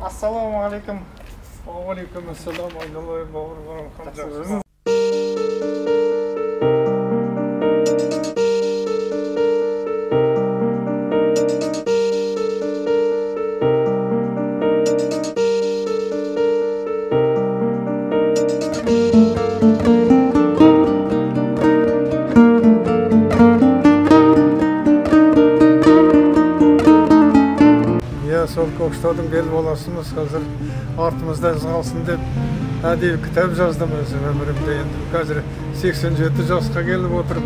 Ассалаумағалейкум. Алейкум ассалам, айналайын бауырларым, жақсысыз? Сол Көкшетаудың бел боласымыз, қазір артымызда із қалсын деп әдейі кітап жаздым өзі өмірімде. Енді қазір 87 жасқа келіп отырып.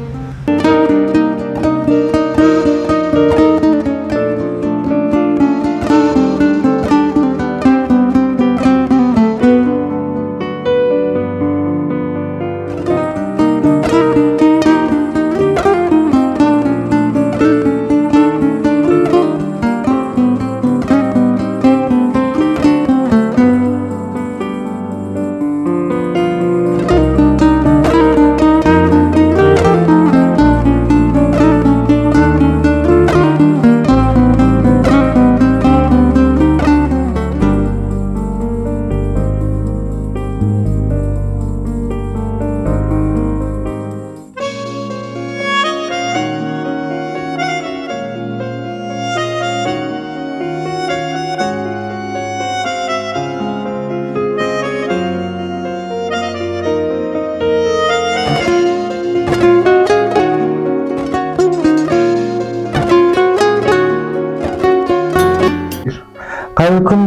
Қайырлы күн,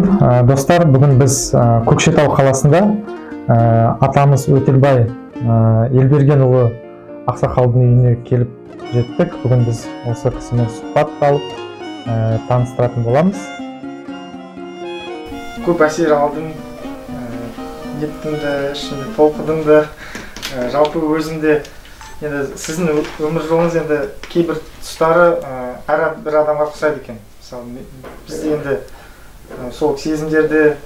достар. Бүгін біз Көкшетау қаласында атамыз Өтелбай Елбергенұлы ақсақалдың үйіне келіп жеттік. Бүгін біз осы кісімен сұхбат алып таныстыратын боламыз. Көп әсер алдым, еттім де, ішінде толқыдым да, жалпы өзімде сіздің өмір жолыңыз енді кейбір тұстары әр бір адамға ұқсайды екен. Мысалы, бізде енді сол сезімдерді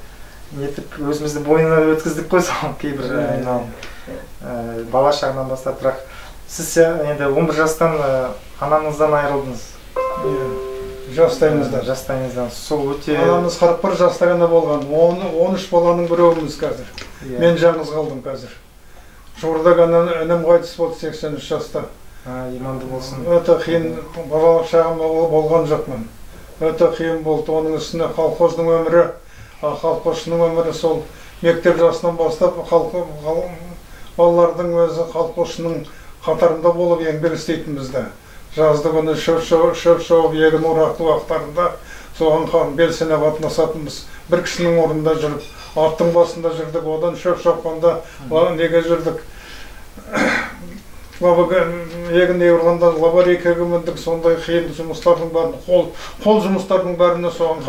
нетіп өзімізді бойына өткіздік қой, сол кейбір бала шағынан бастап. Бірақ сіз енді 11 жастан анаңыздан айырылдыңыз. Жастайымыздан. Сол өте... Анамыз 41 жаста ғана болған. 13 баланың біреуіміз қазір. Мен жалғыз қалдым қазір. Жуырда ғана інім қайтыс болды 83 жаста. Иманды болсын. Өте қиын балалық шағым болған жоқпын. Өте қиын болды. Оның үстіне колхоздың өмірі, колхозшының өмірі сол мектеп жасынан бастап балалардың өзі колхозшының қатарында болып еңбек істейтін бізді. Жазды күні шөп шауып, егін орақты уақыттарында соған белсене қатынасатынбыз. Бір кісінің орнында жүріп, аттың басында жүрдік, одан шөп шауқанда неге жүрдік. Егін еуірғанда лаборейкаға міндік, сондай қиын жұмыстардың бәрін, қол жұмыстардың бәріне соған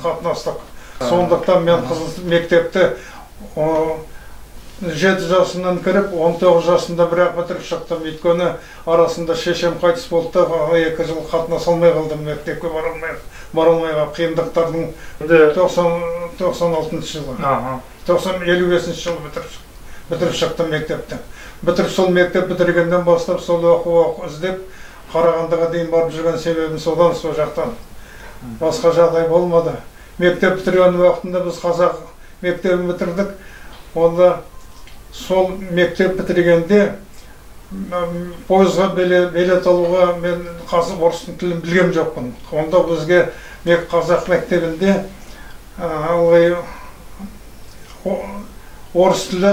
қатынастық. Сондықтан мен мектепті 7 жасынан кіріп, 19 жасында бірақ бітіріп шықтым. Өйткені арасында шешем қайтыс болды, 2 жыл қатынаса алмай қалдым, мектепке бара алмай қалып, қиындықтардың 96 жылы, 55 жылы бітіріп шықтым мектепті. Бітіріп сол мектеп бітіргенден бастап сол оқу іздеп Қарағандыға дейін барып жүрген себебім содан, сол жақтан. Басқа жағдай болмады. Мектеп бітірген уақытында біз қазақ мектебін бітірдік. Онда сол мектеп бітіргенде пойызға билет алуға мен қазір орыстың тілін білгем жоқпын. Онда бізге қазақ мектебінде орыс тілі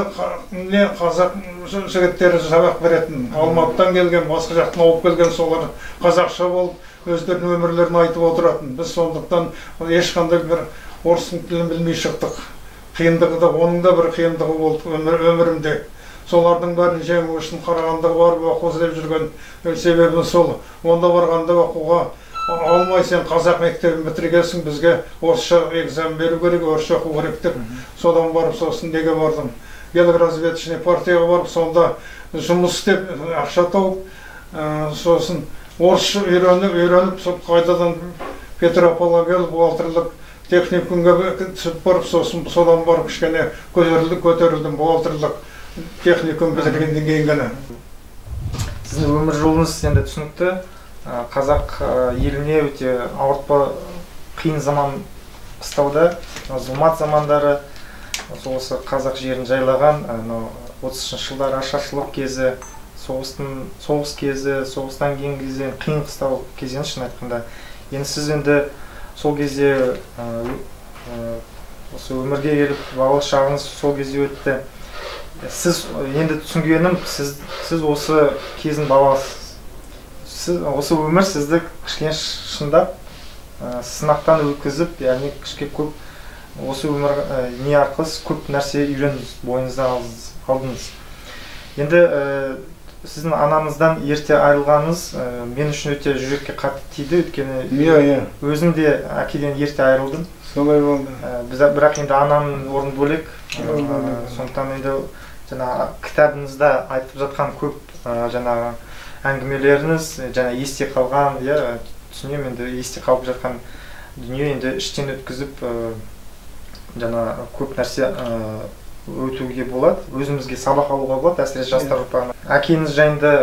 қазақ жігіттері сабақ беретін. Алматыдан келген, басқа жақтан ауып келген солар қазақша болып, өздерінің өмірлерін айтып отыратын. Біз сондықтан ешқандай бір орыстың тілін білмей шықтық. Қиындығы да, оның да бір қиындығы болды өмірімде. Солардың бәрін жеңу үшін Қарағандыға барып оқу іздеп жүрген себебім сол. Онда барғанда оқуға алмай, сен қазақ мектебін бітіргенсің, бізге орысша экзамен беру керек, орысша оқу керек деп. Содан барып, сосын неге бардым? Геологоразведочный партияға барып, сонда жұмыс істеп, ақша тауып, сосын орысша үйреніп, қайтадан Петрополға келіп, бухгалтерлік техникумға түсіп барып, содан барып кішкене көтерілдім, бухгалтерлік техникум бітіргеннен кейін ғана. Сіздің өмір жолыңыз енді түсінікті. Қазақ еліне өте ауыртпа қиын заман қыстауда зұлмат замандары осы қазақ жерін жайлаған 30-шы жылдар ашаршылық кезі, соғыс кезі, соғыстан кейін кезең қиын қыстау кезең шын айтқанда. Енді сіз енді сол кезде осы өмірге келіп балалық шағыңыз сол кезде өтті. Сіз енді түсінгенім, сіз осы кезін баласыз. Осы өмір сізді кішкене шындап сынақтан өткізіп, яғни кішкене көп осы өмір не арқылы көп нәрсе үйрендіңіз, бойыңыздан алдыңыз. Енді сіздің анаңыздан ерте айырылғаныңыз мен үшін өте жүрекке қатты тиді, өйткені өзім де әкеден ерте айырылдым. Солай болды. Бірақ енді анамның орны бөлек. Сондықтан енді жаңа кітабыңызда айтып жатқан көп жаңағы әңгімелеріңіз жаңа есте қалған, түсінемін, енді есте қалып жатқан дүние енді іштен өткізіп жаңа көп нәрсе өтуге болады, өзімізге сабақ алуға болады, әсіресе жастар ұрпағына. Әкеңіз жайында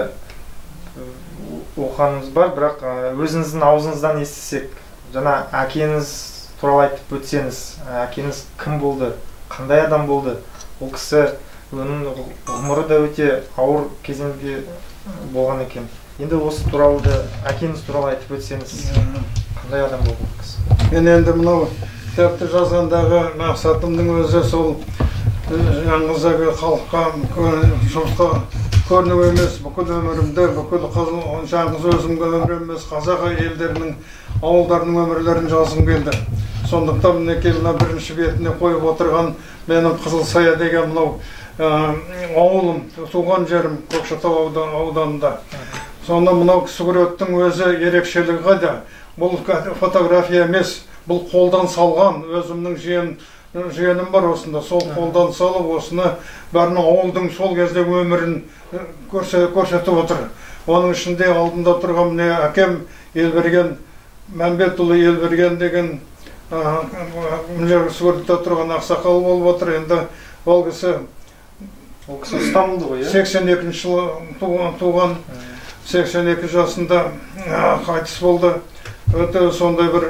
оқығанымыз бар, бірақ өзіңіздің аузыңыздан естісек, жаңа әкеңіз туралы айтып өтсеңіз, әкеңіз кім болды, қандай адам болды? Ол кісі оның ғұмыры да өте ауыр кезеңде болған екен. Енді осы туралы да әкеңіз туралы айтып өтсеңіз, қандай адам болды ол кісі? Мен енді мынау кітапты жазғандағы мақсатымның өзі сол жаңғыздағы халыққа, жұртқа көріну емес, бүкіл өмірімді, бүкіл жаңғыз өзімге өмір емес, қазақ елдерінің, ауылдарының өмірлерін жазғым келді. Сондықтан мінекей мына бірінші бетіне қойып отырған менің Қызылсая деген мынау ауылым, туған жерім Көкшетау ауданында. Сонда мынау сүгіреттің өзі ерекшелігі қайда? Бұл фотография емес, бұл қолдан салған, өзімнің жиенім бар осында, сол қолдан салып осыны бәрін ауылдың сол кездегі өмірін көрсетіп отыр. Оның ішінде алдында тұрған міне әкем Елберген, Мәмбетұлы Елберген деген міне сүгіретте тұрған ақсақал болып отыр. Енді ол кісі Стамбулда ғой, 82 жылы туған, 82 жасында қайтыс болды. Өте сондай бір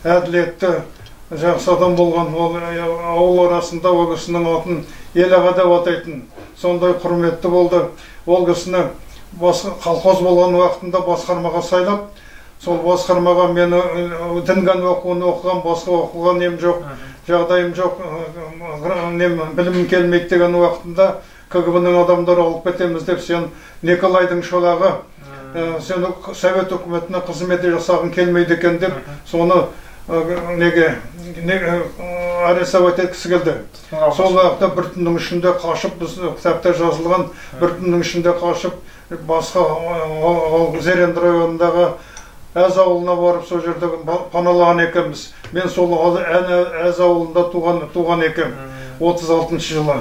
әділетті, жақсы адам болған. Ауыл арасында ол кісінің атын ел аға деп атайтын, сондай құрметті болды. Ол кісіні колхоз болған уақытында басқармаға сайлап, сол басқармаға мені дінген оқуын оқыған, басқа оқыған нем жоқ, жағдайым жоқ, білімім келмейді деген уақытында КГБ-ның адамдары алып кетеміз деп, сен Николайдың шолағы, сені Совет үкіметіне қызмет жасағың келмейді екен деп, соны арестовать еткісі келді. Сол уақытта бір түннің ішінде қашып, біз кітапта жазылған, бір түннің ішінде қашып, басқа Зеренді районындағы Әз ауылына барып, сол жерде паналаған екенбіз. Мен сол Әз ауылында туған екем, 36 жылы.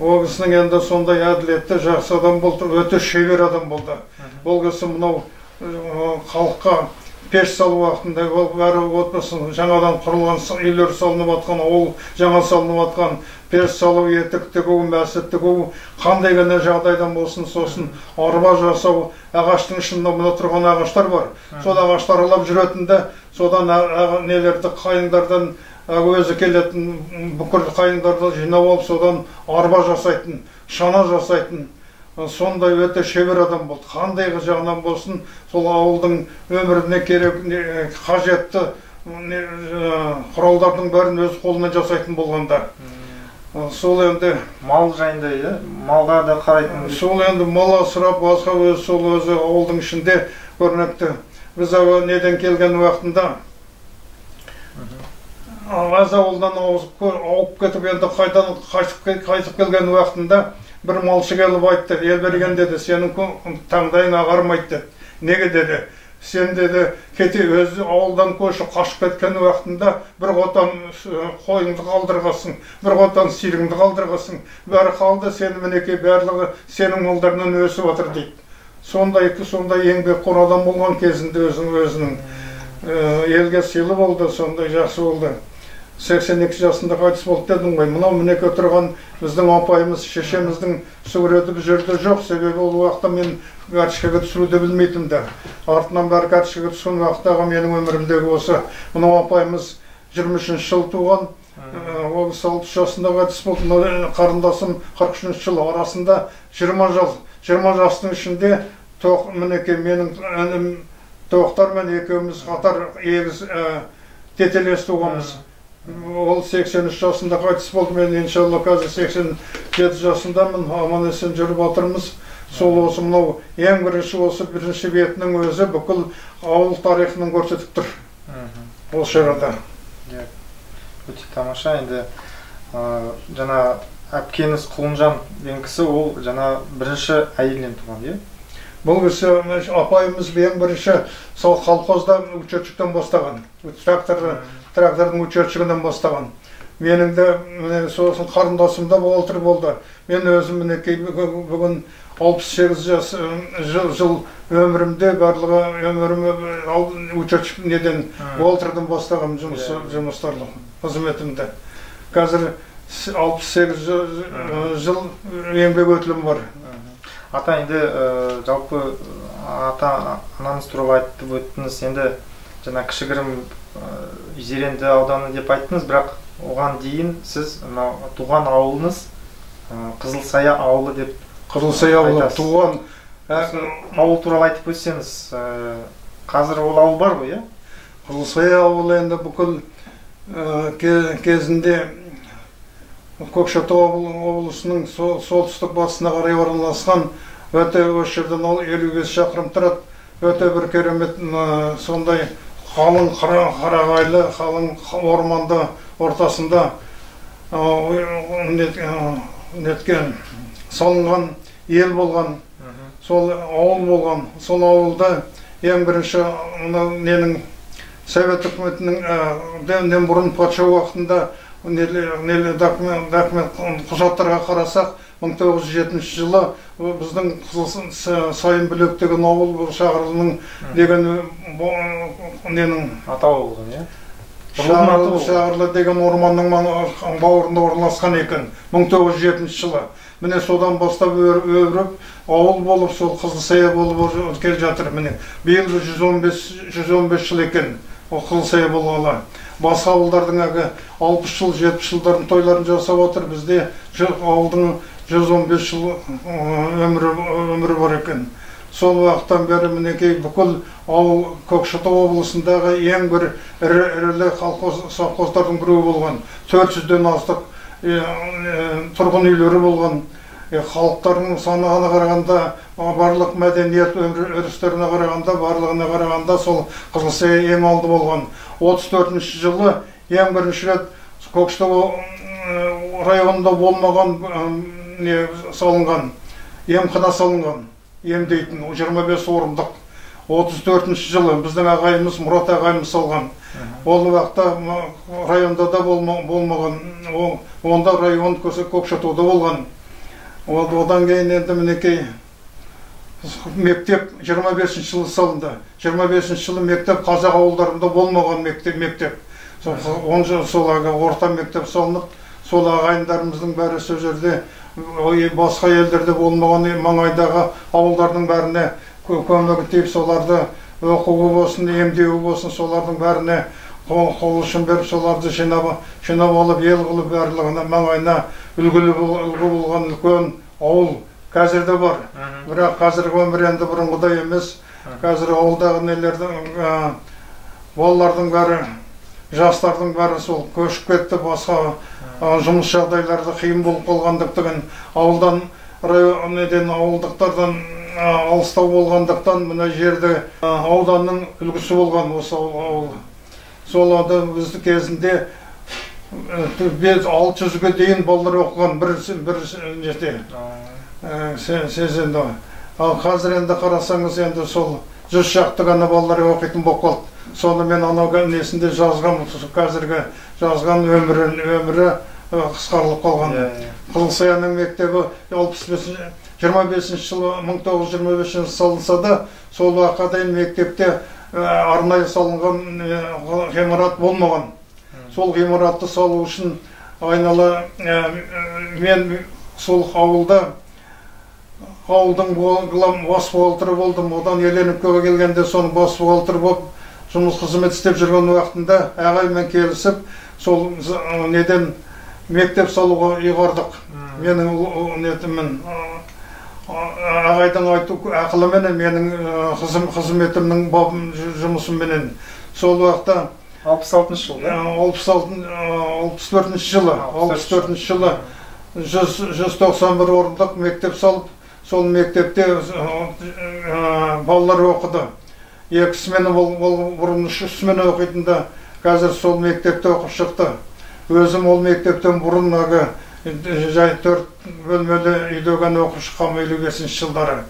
Ол кісінің енді сондай әділетті, жақсы адам болды, өте шебер адам болды. Ол кісі мынау халыққа пеш салу уақытында, бәрі отбасын жаңадан құрылған үйлер салынып атқан, ауыл жаңа салынып атқан, пеш салу, етік тігу, мәсет тігу, қандай ғана жағдайдан болсын, сосын арба жасау, ағаштың ішінде мына тұрған ағаштар бар. Сол ағаштар алып жүретінде, содан нелерді қайыңдардан өзі келетін бүкіл қайыңдарды жинап алып, содан арба жасайтын, шана жасайтын. Сондай өте шебер адам болды. Қандай жағынан болсын, сол ауылдың өміріне керек, қажетті құралдардың бәрін өз қолына жасайтын болғанда. Сол енді мал жайында, малға да қарайтын. Сол енді мал асырап, басқа сол өзі ауылдың ішінде көрнекті. Біз неден келген уақытында Аз ауылдан ауып кетіп, енді қайдан қайтып келген уақытында бір малшы келіп айтты, Елберген деді, сенің таңдайың ағармайды деді. Неге деді? Сен деді, өзі ауылдан көші қашып кеткен уақытында бір қотан қойыңды қалдырғасың, бір қотан сиырыңды қалдырғасың, бәрі қалды, сені мінекей барлығы сенің малдарынан өсіп отыр дейді. Сондай еңбекқор адам болған кезінде өзінің елге сыйлы болды, сондай жақсы болды. 82 жасында қайтыс болды дедім ғой. Мынау мінеке тұрған біздің апайымыз, шешеміздің суреті бұл жерде жоқ. Себебі ол уақытта мен карточкаға түсіруді білмейтім де. Артынан бәрі карточкаға түскен уақыттағы менің өмірімдегі осы. Мынау апайымыз 23 жыл туған, ол 6 жасында қайтыс болды. Қарындасым 43 жыл арасында 20 жастың ішінде мінекей менің інім Тоқтармен екеуміз қатар егіз тетелес туғанбыз. Ол 83 жасында қайтыс болды, мен иншалла қазір 87 жасындамын, аман есен жүріп отырмыз. Сол осы мынау ең бірінші осы бірінші бетінің өзі бүкіл ауыл тарихының көрсетіп тұр. Осы жерде. Өте тамаша. Енді жана әпкеңіз Құлынжан деген кісі, ол жана бірінші әйелінен туған, иә? Бұл кісі апайымыз ең бірінші сол колхозда учетчиктен бастаған. Трактордың учетчигінен бастаған. Менің де сосын қарындасым да болды. Мен өзім мінекей бүгін 68 жыл өмірімде барлығы өмірім учетчик неден Уолтерден бастаған жұмыстарлық қызметімді. Қазір 68 жыл еңбек өтілім бар. Ата, енді жалпы ата-анаңыз туралы айтып өттіңіз. Енді жана кішігірім Зеренді ауданы деп айттыңыз, бірақ оған дейін сіз туған ауылыңыз Қызылсая ауылы деп Қызылсая ауылы туған ауыл туралы айтып өтсеңіз, қазір ол ауыл бар ғой, иә? Қызылсая ауылы енді бүкіл кезінде Көкшетау облысының солтүстік батысына қарай орналасқан, өте осы жерден ол 55 шақырым тұрады. Өте бір керемет сондай қалың қарағайлы, қалың орманды ортасында неткен салынған ел болған, сол ауыл болған. Сол ауылда ең бірінші ненің Совет үкіметінің бұрын патша уақытында документ құжаттарға қарасақ, 1907 жылы біздің Сайын Бүлек деген ауыл шағырының деген ненің атауы болған, иә? Шағырлы деген орманның бауырында орналасқан екен 1907 жылы. Міне содан бастап өріп, ауыл болып, сол Қызылсая болып келе жатыр. Міне биыл 115 жыл екен ол Қызылсая болғалы. Басқа ауылдардың 60 жыл, 70 жылдардың тойларын жасап отыр. Бізде ауылдың 115 жыл өмірі бар екен. Сол уақыттан бері мінекей бүкіл ауыл Көкшетау облысындағы ең бір ірілі совхоздардың біреуі болған. 400-ден астық тұрғын үйлері болған. Халықтардың санына қарағанда, барлық мәдениет өрістеріне қарағанда, барлығына қарағанда сол Қызылсая ең алды болған. 34 жылы ең бірінші рет Көкшетау районында болмаған салынған, емхана салынған, емдейтін 25 орындық. 34 жылы біздің ағайымыз, Мұрат ағайымыз салған. Ол уақытта районда да болмаған, онда район Көкшетауда болған. Одан кейін енді мінекей мектеп 25 жылы салынды. 25 жылы мектеп қазақ ауылдарында болмаған мектеп. Сол орта мектеп салынып, сол ағайындарымыздың бәрі сол жерде басқа елдерде болмаған маңайдағы ауылдардың бәріне көмегі тиіп, соларды оқуы болсын, емдеуі болсын, солардың бәріне қол ұшын беріп, соларды жинап алып, ел қылып, барлығына маңайына үлгі болған үлкен ауыл қазірде бар. Бірақ қазіргі өмір енді бұрынғыдай емес. Қазір ауылдағы нелердің, балалардың бәрі, жастардың бәрі сол көшіп кетті, басқа жұмыс жағдайларды қиын болып қалғандықтан, ауылдан, ауылдықтардан алыстау болғандықтан, мына жерде ауданның үлгісі болған осы ауыл. Сол аудан бізді кезінде 600-ге дейін балалар оқыған бір жерде. Сезенді. Ал қазір енді қарасаңыз, енді сол 100 шақты ғана балалар оқитын болып қалды. Соны мен анау несінде жазған, қазіргі жазған өмірі қысқарылып қалған. Қызылсаяның мектебі 25 жылы 1925 жылы салынса да, сол уақытқа дейін мектепте арнайы салынған ғимарат болмаған. Сол ғимаратты салу үшін айнала мен сол ауылдың бас бухгалтері болдым. Одан Еленовкаға келгенде соның бас бухгалтері болып, жұмыс қызмет істеп жүрген уақытында ағаймен келісіп сол неден мектеп салуға ұйғардық. Менің нетімін ағайдың айту ақылыменен менің қызметімнің бабым жұмысыменен сол уақытта 66 жылы 64 жылы 191 орындық мектеп салып, сол мектепте балалар оқыды. 2 смена бұрын 3 смена оқитында, қазір сол мектепте оқып шықты. Өзім ол мектептен бұрын жай 4 бөлмелі үйдеген оқушы қалмайлы 5 жылдары.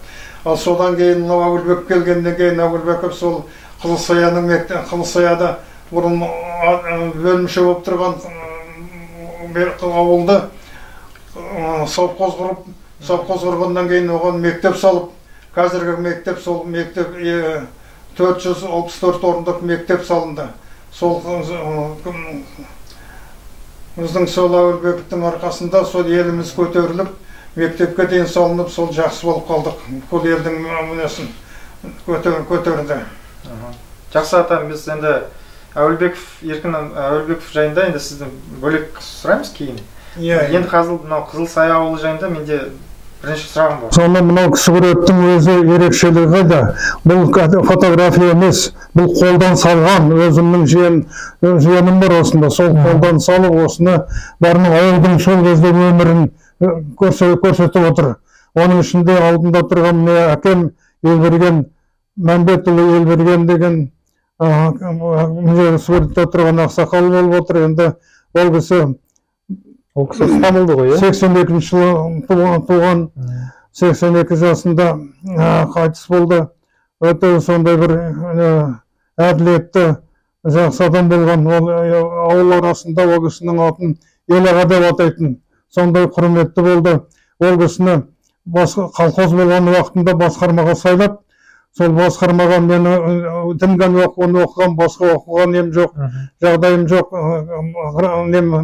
Ал содан кейін Ауылбек келгеннен кейін Ауылбеков сол Қылысаяның мектеп, Қылысаяда бұрын бөлімше болып тұрған ауылды совхоз құрғаннан кейін оған мектеп салып, қазіргі мектеп сол мектеп 464 орындық мектеп салынды. Сол біздің сол Ауылбековтың арқасында сол еліміз көтеріліп, мектепке дейін салынып, сол жақсы болып қалдық. Бұл елдің мүнесін көтерді. Жақсы атам, біз енді Еркін Әуелбеков жайында енді сіздің бөлек сұраймыз кейін. Енді қазір мынау Қызылсай ауылы жайында менде бірінші сұрағым бар. Сонда мынау кішігіреттің өзі ерекшелігі қайда? Бұл фотография емес, бұл қолдан салған, өзімнің жиенім бар осында. Сол қолдан салып осыны бәрінің ауылдың сол кезде өмірін көрсетіп отыр. Оның ішінде алдында тұрған әкем Елберген, Мәмбетұлы Елберген деген суретте тұрған ақсақал болып отыр. Енді ол кісі Стамбулды ғой, 82 жылы туған, 82 жасында қайтыс болды. Өте сондай бір әділетті, жақсы адам болған. Ауыл арасында ол кісінің атын ел аға деп атайтын, сондай құрметті болды. Ол кісіні колхоз болған уақытында басқармаға сайлап, сол басқармаға мені дінген оқыған, басқа оқыған нем жоқ, жағдайым жоқ,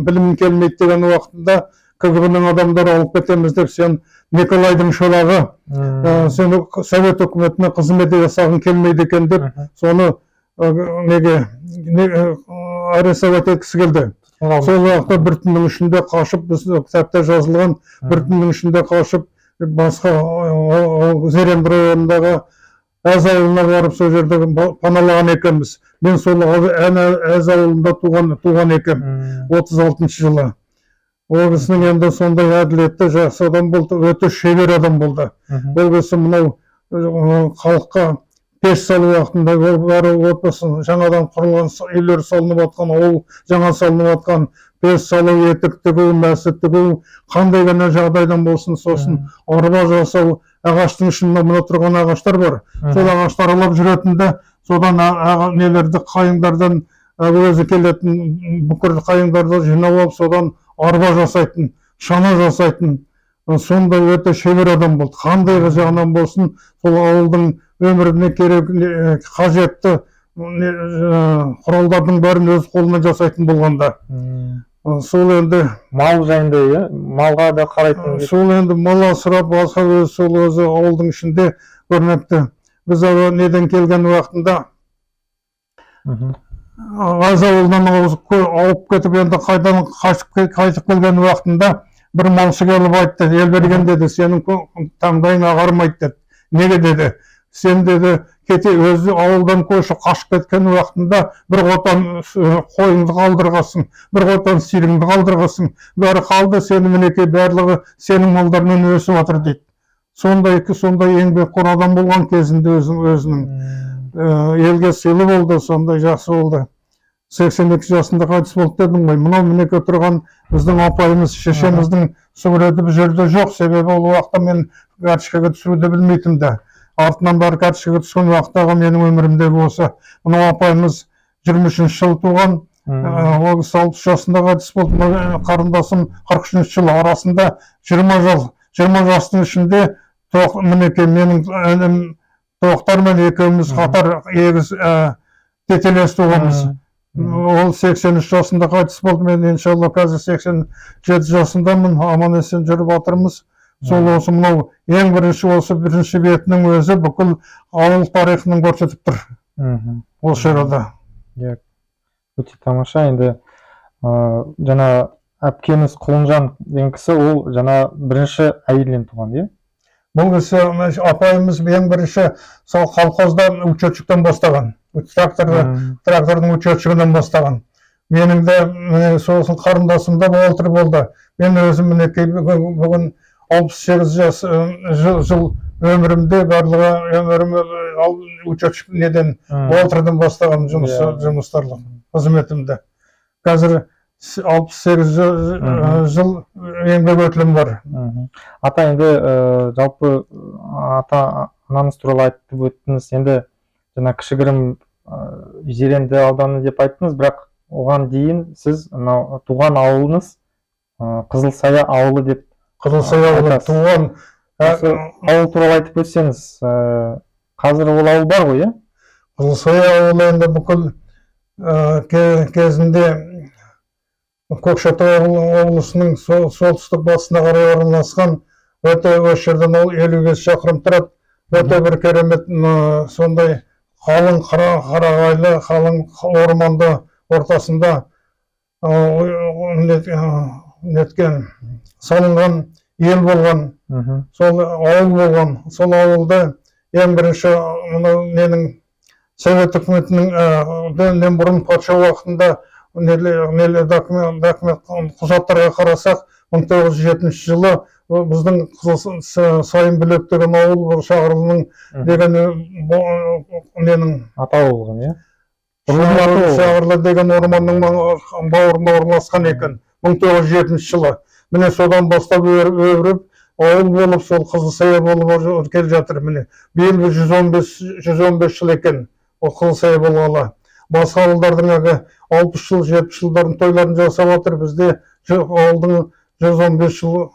білімім келмейді деген уақытында КГБ-ның адамдары алып кетеміз деп, сен Николайдың шолағы, сені Совет үкіметіне қызмет жасағың келмейді екен деп, соны арестовать еткісі келді. Сол уақытта бір түннің ішінде қашып, біз кітапта жазылған, бір түннің ішінде қашып, басқа Зеренді районындағы Әз ауылына барып, сол жерде паналаған екенбіз. Мен сол Әз ауылында туған екем, 36 жылы. Ол кісінің енді сондай әділетті, жақсы адам болды, өте шебер адам болды. Ол кісі мынау халыққа пеш салу уақытында бәрі отбасын, жаңадан құрылған үйлер салынып атқан, ауыл жаңа салынып атқан, пеш салу, етік тігу, мәсі тігу, қандай ғана жағдайдан болсын, сосын арба жасау, ағаштың ішінде мына тұрған ағаштар бар. Сол ағаштар алып жүретінді, содан нелерді қайыңдардан өзі келетін бүкір қайыңдарды жинап алып, содан арба жасайтын, шана жасайтын. Сондай өте шебер адам болды. Қандай жағынан болсын, сол ауылдың өміріне керек қажетті құралдардың бәрін өз қолына жасайтын болғанда. Сол енді мал жайында, малға да қарайтын. Сол енді мал асырап, басқа сол өзі ауылдың ішінде көрнекті. Біз неден келген уақытында Аз ауылынан ауып кетіп, енді қайдан қайтып келген уақытында бір малшы келіп айтты, Елберген деді, сенің таңдайың ағармайды деді. Неге деді? Сен деді, өзі ауылдан көшіп қашып кеткен уақытында бір қотан қойыңды қалдырғасың, бір қотан сиырыңды қалдырғасың, бәрі қалды, сені мінекей барлығы сенің малдармен өсіп жатыр дейді. Сондай еңбекқор адам болған кезінде өзінің елге сыйлы болды, сондай жақсы болды. 82 жасында қайтыс болды дедім ғой. Мынау мінеке тұрған біздің апайымыз, шешеміздің суреті бұл жерде жоқ, себебі ол уақытта мен карточкаға түсіруді білмейтім де. Артынан бәрі карточкаға түскен уақыттағы менің өмірімдегі осы. Мынау апайымыз 23 жыл туған, ол 6 жасында қайтыс болды. Қарындасым 43 жыл арасында 20 жыл. 20 жастың ішінде мінеке менің інім Тоқтармен екеуміз қатар егіз тетелес туғанбыз. Ол 83 жасында қайтыс болды, мен иншалла қазір 87 жасындамын, аман есен жүріп жатырмыз. Сол осы мынау ең бірінші осы бірінші бетінің өзі бүкіл ауыл тарихының көрсетіп тұр. осы жерде. Өте тамаша. Енді жана әпкеміз Құлынжан деген кісі, ол жана бірінші әйелінен туған, иә? Бұл кісі апайымыз ең бірінші сол колхозда учетчиктен бастаған. Трактордың учетчигінен бастаған. Менің де сол қарындасым да Уолтер болды. Мен өзім мінекей бүгін 68 жыл өмірімде барлығы өмірім учетчик неден Уолтерден бастаған жұмыстарлық қызметімді. Қазір 68 жыл еңбек өтілім бар. Ата, енді жалпы ата-анаңыз туралы айтып өттіңіз. Енді жана кішігірім Зеренді ауданы деп айттыңыз, бірақ оған дейін сіз туған ауылыңыз Қызылсая ауылы деп. Қызылсая ауылы туған ауыл туралы айтып өтсеңіз, қазір ол ауыл бар ғой, иә? Қызылсая ауылы енді бүкіл кезінде Көкшетау облысының солтүстік батысына қарай орналасқан, өте осы жерден ол 55 шақырым тұрады. Өте бір керемет сондай қалың қарағайлы, қалың орманды ортасында неткен салынған ел болған, сол ауыл болған. Сол ауылды ең бірінші менің Совет үкіметінің бұрын патша уақытында документ құжаттарға қарасақ, 1907 жылы біздің Сайын Бүлек деген ауыл шағырының деген ненің атауы болған, иә? Шағырлы деген орманның бауырында орналасқан екен 1907 жылы. Міне содан бастап өріп, ауыл болып, сол Қызылсая болып келе жатыр. Міне биыл 115 жыл екен ол Қызылсая болғалы. Басқа ауылдардың 60 жыл, 70 жылдардың тойларын жасап отыр. Бізде ауылдың 115 жыл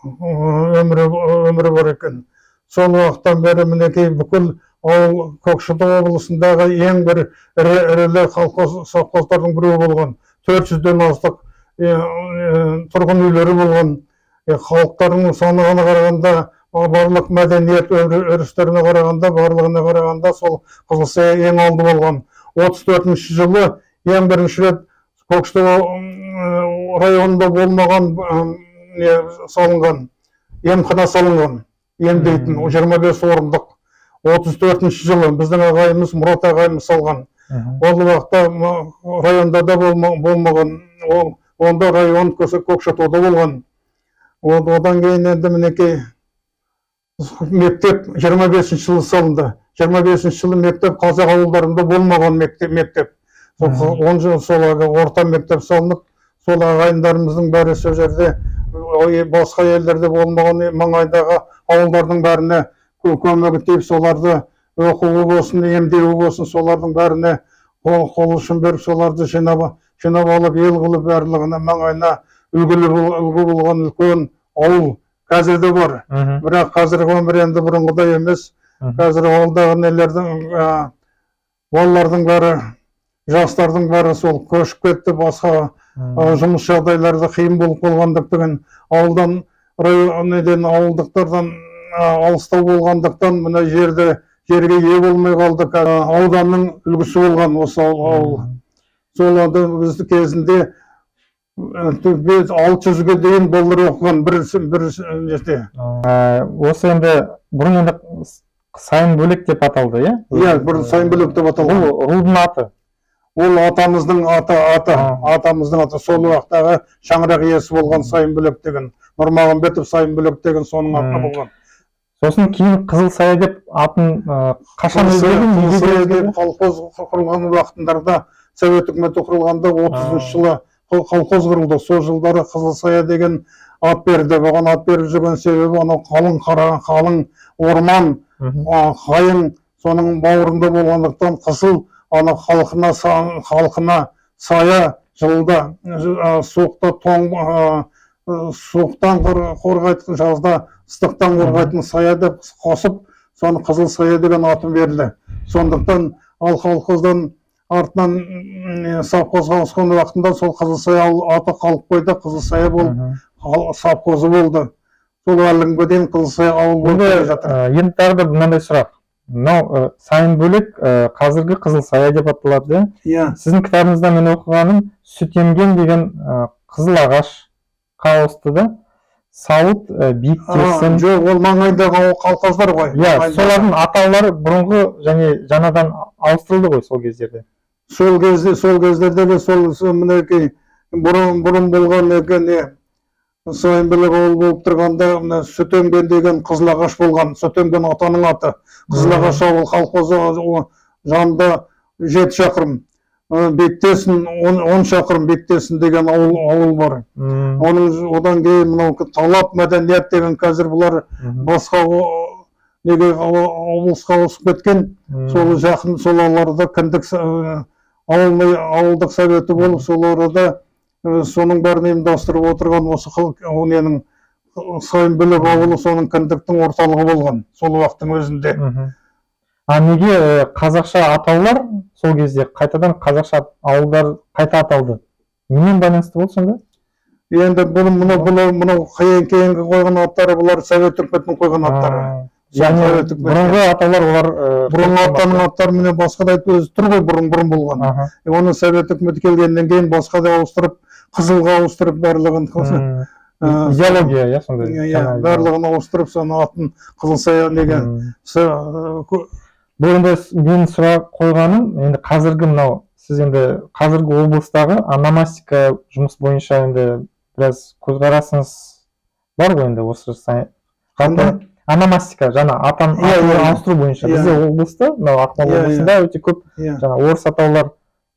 өмірі бар екен. Сол уақыттан бері мінекей бүкіл ауыл Көкшетау облысындағы ең бір ірілі совхоздардың біреуі болған. 400-ден астық тұрғын үйлері болған. Халықтардың санына қарағанда, барлық мәдениет өрістеріне қарағанда, барлығына қарағанда сол Қызылсая ең алды болған. 34 жылы ең бірінші рет Көкшетау районында болмаған салынған, емхана салынған, емдейтін 25 орындық. 34 жылы біздің ағайымыз, Мұрат ағайымыз салған. Ол уақытта районда да болмаған, онда район Көкшетауда болған. Одан кейін енді мінекей мектеп 25 жылы салынды. 25 жылы мектеп қазақ ауылдарында болмаған мектеп. 10 жыл сол орта мектеп салынып, сол ағайындарымыздың бәрі сол жерде басқа елдерде болмаған маңайдағы ауылдардың бәріне көмегі тиіп, соларды оқуы болсын, емдеуі болсын, солардың бәріне қол ұшын беріп, соларды жинап алып, ел қылып, барлығына маңайына үлгі болған үлкен ауыл қазірде бар. Бірақ қазіргі өмір енді бұрынғыдай емес. Қазір ауылдағы нелердің, балалардың бәрі, жастардың бәрі сол көшіп кетті, басқа жұмыс жағдайларды қиын болып болғандықтан, ауылдан, ауылдықтардан алыстау болғандықтан, мына жерге ие болмай қалдық. Ауданның үлгісі болған осы ауыл. Сол бізді кезінде 600-ге дейін болдыр оқыған бір жерде. Осы енді бұрын енді Сайын Бөлек деп аталды, иә? Иә, бұрын Сайын Бөлек деп аталды. Ол рудың аты. Ол атамыздың аты. Сол уақыттағы шаңырақ иесі болған Сайын Бөлек деген. Нұрмағамбетов Сайын Бөлек деген соның атына болған. Сосын кейін Қызылсая деп атын қашан өзгерген? Қызылсая деп колхоз құрылған уақытындарда, Совет үкіметі құрылғанда 30 жылы колхоз құрылды. Сол жылдары Қызылсая деген ат берді. Оған ат беріп жүрген себебі анау қалың орман, қайың соның бауырында болғандықтан Қызыл халқына сая, жылда суықтан қорғайтын, жазда ыстықтан қорғайтын сая деп қосып, соны Қызылсая деген атын берді. Сондықтан ал колхоздан артынан совхозға ауысқан уақытында сол Қызылсая аты қалып қойды, Қызылсая болып совхозы болды. Сол әлі күнге дейін Қызылсая ауыл болып келе жатыр. Енді тағы да мынандай сұрақ. мынау сайын бөлек қазіргі қызыл сая деп аталады. Иә. Сіздің кітабыңызда мен оқығаным сүт емген деген қызыл ағашқа ауысты да. Сауыт биіктесін. Жоқ, ол маңайдағы колхоздар ғой. Иә, солардың атаулары бұрынғы және жаңадан ауыстырылды ғой сол кездерде. Сол кездерде сол мінекей бұрын болған екен, сайын бөлек ауыл болып тұрғанда мына сүт емген деген қызыл ағаш болған. Сүт емген атаның аты. Қызыл ағаш ауыл колхозы жанында 7 шақырым. Бектесін 10 шақырым Бектесін деген ауыл бар. Одан кейін мынау талап мәдениет деген қазір бұлар басқа облысқа ауысып кеткен. Сол жақын сол ауларда кіндік ауылдық советі болып, сол арада соның бәрін ұйымдастырып отырған осы ненің сайын бөлек ауылы соның кіндіктің орталығы болған сол уақыттың өзінде. Неге қазақша атаулар сол кезде қайтадан қазақша ауылдар қайта аталды? Немен байланысты болды сонда? Енді мынау кейінгі қойған аттары бұлар совет үкіметінің қойған аттары. Яғни бұрынғы атаулар олар бұрынғы аттарының аттары міне басқа да өзі тұр ғой, бұрын болған. Оны совет үкіметі келгеннен кейін басқа да ауыстырып, қызылға ауыстырып барлығын идеология, иә, сондай. Барлығын ауыстырып, соны атын қызыл сая деген. Бұл енді мен сұрақ қойғаным, енді қазіргі мынау, сіз енді қазіргі облыстағы ономастика жұмыс бойынша енді біраз көзқарасыңыз бар ғой енді осы ономастика, жаңа атын ауыстыру бойынша. Бізде облыста, Ақмола облысында өте көп жаңа орыс атаулар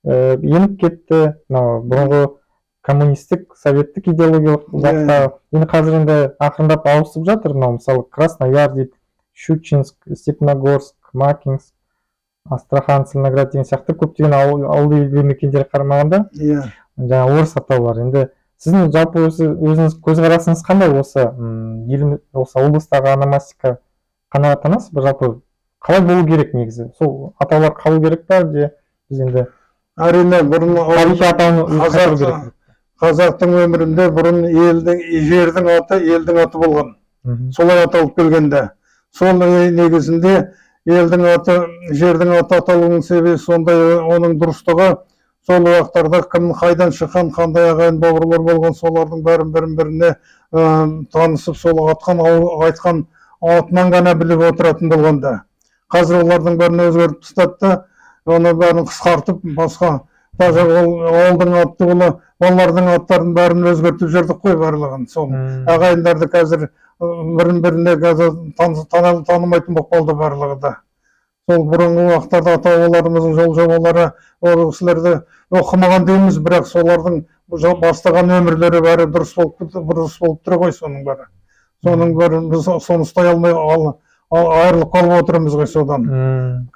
еніп кетті, бұрынғы коммунистік, советтік идеологиялық жақта. Енді қазір енді ақырындап ауысып жатыр, мысалы Краснояр дейді, Щучинск, Степногорск, Макинск, Астрахан, Целиноград деген сияқты көптеген ауылды елді мекендер қарамағында жаңа орыс атаулар. Енді сіздің жалпы өзіңіз көзқарасыңыз қандай осы облыстағы ономастика қанағаттанасыз ба? Жалпы қалай болу керек негізі? Сол атаулар қалу керек па, әлде біз енді әрине бұрын тарихи атауын қайтару керек? Қазақтың өмірінде бұрын жердің аты елдің аты болған. Солай аталып келгенде. Сол негізінде елдің аты, жердің аты аталуының себебі сондай оның дұрыстығы. Сол уақыттарда кім қайдан шыққан, қандай ағайын бауырлар болған, солардың біріне танысып, сол айтқан атынан ғана біліп отыратын болғанда. Қазір олардың бәрін өзгертіп тастады, оны бәрін қысқартып, басқа даже ауылдың аты балалардың аттарын бәрін өзгертіп жүрдік қой барлығын. Сол ағайындарды қазір біріне танымайтын болып қалды барлығы да. Сол бұрынғы уақыттарда ата-бабаларымыздың жол жобалары, ол кісілерді оқымаған дейміз, бірақ солардың бастаған өмірлері бәрі дұрыс болып тұр ғой соның бәрі. Соның бәрі біз соны ұстай алмай айырылып қалып отырмыз ғой содан.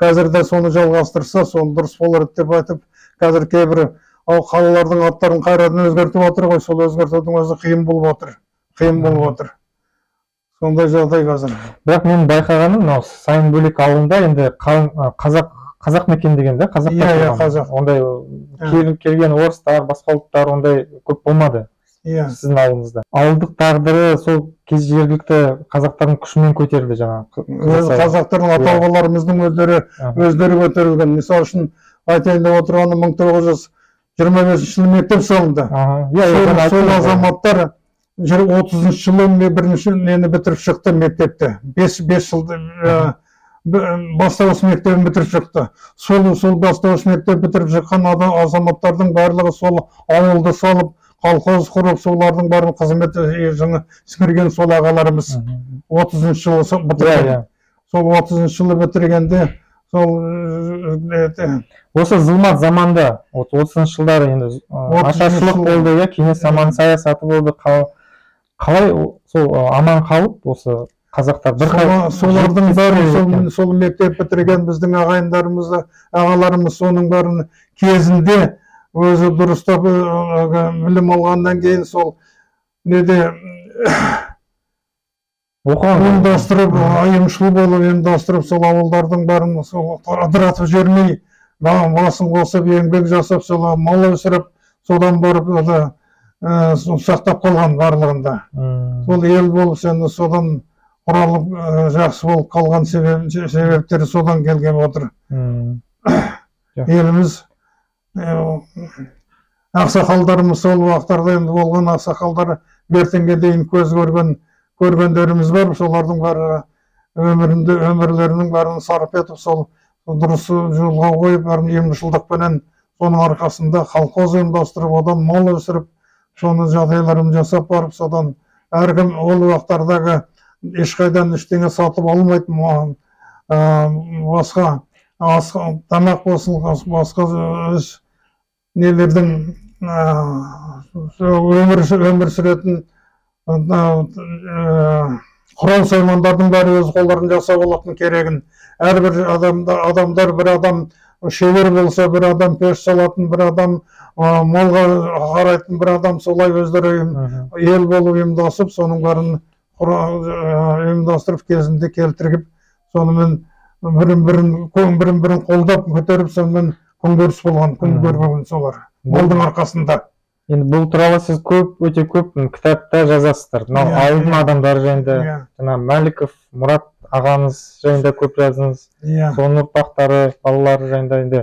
Қазір де соны жалғастырса, соны дұрыс болар деп айтып, қазір кейбір қалалардың аттарын қайрадан өзгертіп отыр ғой, сол өзгертудің өзі қиын болып отыр. Сондай жағдай қазір. Бірақ мен байқағаным, мынау сайын бөлек ауылында енді қазақ мекен деген да, қазақ. Ондай келген орыстар, басқа ұлттар ондай көп болмады сіздің ауылыңызда. Ауылдық тағдыры сол кез жергілікті қазақтардың күшімен көтерілді жаңағы. Қазақтардың ата-бабаларымыздың өздері көтерілген. Мысалы үшін айтайын деп отырғаны 1925 жылы мектеп салынды. Сол азаматтар 30 жылы бірінші нені бітіріп шықты мектепте. 5 жылды бастауыш мектебін бітіріп шықты. Сол бастауыш мектеп бітіріп шыққан азаматтардың барлығы сол ауылды салып, колхоз құрып, солардың барын қызмет сіңірген сол ағаларымыз 30 жылы бітірген. Сол 30 жылы бітіргенде осы зұлмат заманда 30 жылдары енді ашаршылық болды, кеңес заманы саясаты болды. Қалай сол аман қалып осы қазақтар солардың бәрі сол мектеп бітірген біздің ағаларымыз соның бәрін кезінде өзі дұрыстап білім алғаннан кейін сол неде ұйымдастырып, айымшыл болып ұйымдастырып, сол ауылдардың бәрін ыдыратып жібермей, басын қосып, еңбек жасап, сол мал өсіріп, содан барып сақтап қалған барлығында. Сол ел болып, содан құралып жақсы болып қалған себептері содан келген отыр. Еліміз ақсақалдарымыз сол уақыттарда енді болған ақсақалдар ертеңге дейін көз көргендеріміз бар. Солардың бәрі өмірлерінің бәрін сарп етіп, сол дұрыс жолға қойып, бәрін емшілдікпенен соның арқасында колхоз ұйымдастырып, одан мал өсіріп, соны жағдайларын жасап барып, содан әркім ол уақыттардағы ешқайдан ештеңе сатып алмайтын, басқа тамақ болсын, басқа нелердің өмір сүретін құрал саймандардың бәрі өз қолдарын жасап алатын керегін. Әрбір адамдар, бір адам шебер болса, бір адам пеш салатын, бір адам малға қарайтын, бір адам солай өздері ел болып ұйымдасып, соның бәрін ұйымдастырып кезінде келтіріп, сонымен бірін қолдап көтеріп, сонымен күнкөріс болған, күнкөрген солар малдың арқасында. Енді бұл туралы сіз өте көп кітапта жазасыздар. Мынау ауылдың адамдары жайында, жаңа Мәліков Мұрат ағамыз жайында көп жаздыңыз. Соның ұрпақтары, балалары жайында, енді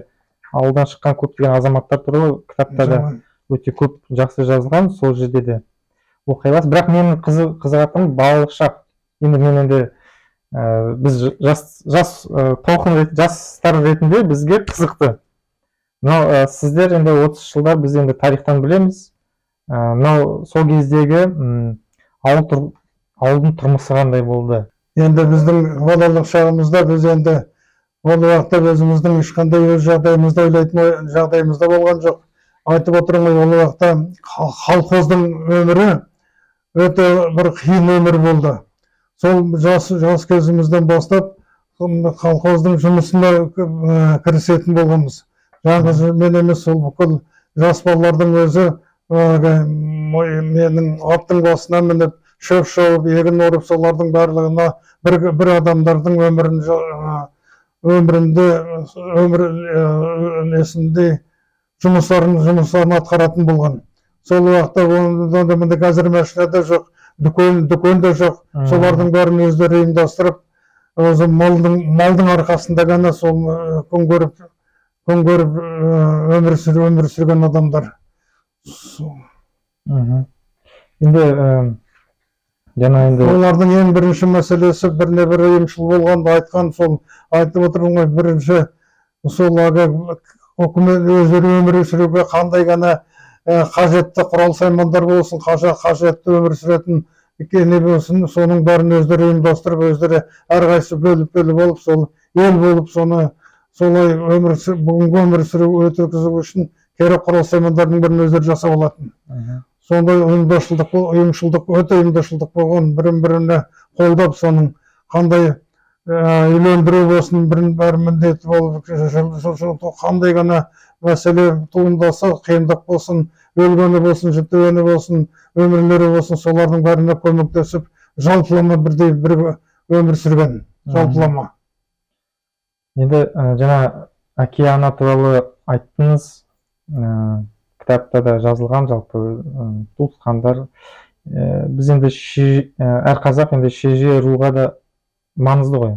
ауылдан шыққан көптеген азаматтар туралы кітапта да өте көп жақсы жазылған, сол жерде де оқи аласыз. Бірақ менің қызығатыным балалық шақ. Енді біз жастар ретінде бізге қызықты. Мынау сіздер енді 30 жылдар біз енді тарихтан білеміз. Мынау сол кездегі ауылдың тұрмысы қандай болды? Енді біздің балалық шағымызда біз енді ол уақытта өзіміздің ешқандай өз жағдайымызды ойлайтын жағдайымызда болған жоқ. Айтып отырмын, ол уақытта колхоздың өмірі өте бір қиын өмір болды. Сол жас кезімізден бастап колхоздың жұмысына кірісетін болғанбыз. Жалғыз мен емес, сол бүкіл жас балалардың өзі менің аттың басына мініп, шөп шауып, егін орып, солардың барлығына бір адамдардың өмірінде жұмыстарын атқаратын болған. Сол уақытта қазір машина да жоқ, дүкен де жоқ. Солардың бәрін өздері ұйымдастырып, малдың арқасында ғана сол күн көріп өмір сүрген адамдар. Енді олардың ең бірінші мәселесі біріне бір емшіл болғанды айтқан, сол айтып отырмын ғой, бірінші сол үкімет өздері өмір сүруге қандай ғана қажетті құрал саймандар болсын, қажетті өмір сүретін не болсын, соның бәрін өздері ұйымдастырып, өздері әрқайсысы бөліп болып, сол ел болып, соны солай бүгінгі өмір сүру өткізу үшін керек құрал саймандардың бірін өздері жасап алатын. Сондай ұйымшылдық, өте ұйымшылдық болған, бірін-біріне қолдап, соның қандай үйлендіру болсын, бірін бәрі міндеті болып, қандай ғана мәселе туындаса, қиындық болсын, өлгені болсын, жүктегені болсын, өмірлері болсын, солардың бәріне көмектесіп, жалпылама бірдей бір өмір сүрген, жалпылама. Енді жаңа әке ана туралы айттыңыз, кітапта да жазылған, жалпы туысқандар. Біз енді әр қазақ енді шеже руға да маңызды ғой.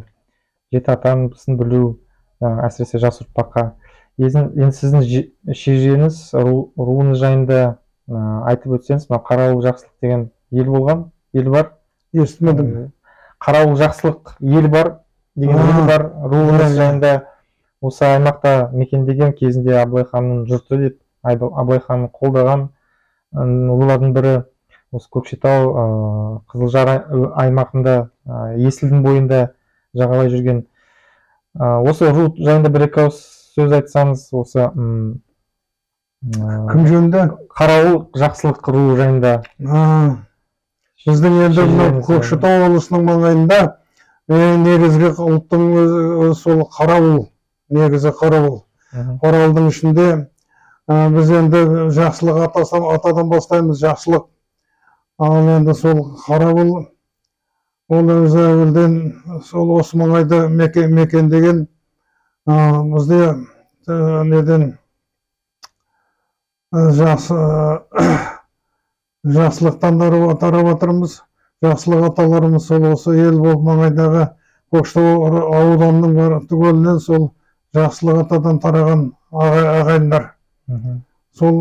Жеті атасын білу, әсіресе жас ұрпаққа. Енді сіздің шежеңіз, руыңыз жайында айтып өтсеңіз, Қарауыл Жақсылық деген ел болған, ел бар. Естімедім. Қарауыл Жақсылық ел бар деген ел бар. Руыңыз жайында осы аймақта мекендеген кезінде Абылай ханның жұрты деп, Абылай ханның қолдаған рулардың бірі, осы Көкшетау Қызылжар аймағында, Есілдің бойында жағалай жүрген. Осы ру жайында бір-екі ауыз сөз айтсаңыз, осы кім жөнінде? Қарауыл Жақсылық руы жайында. Біздің енді Көкшетау облысының маңайында негізгі ұлттың сол Қарауыл, негізі Қарауыл. Қарауылдың ішінде біз енді Жақсылық атадан бастаймыз, Жақсылық. Ал енді сол Қарауыл, ол өзі әуелден сол осы маңайды мекендеген. Бізде неден Жақсылықтан тарап отырмыз. жақсылық аталарымыз сол осы ел болып маңайдағы Көкшетау ауданының бар түгелінен сол жақсылық атадан тараған ағайындар. Сол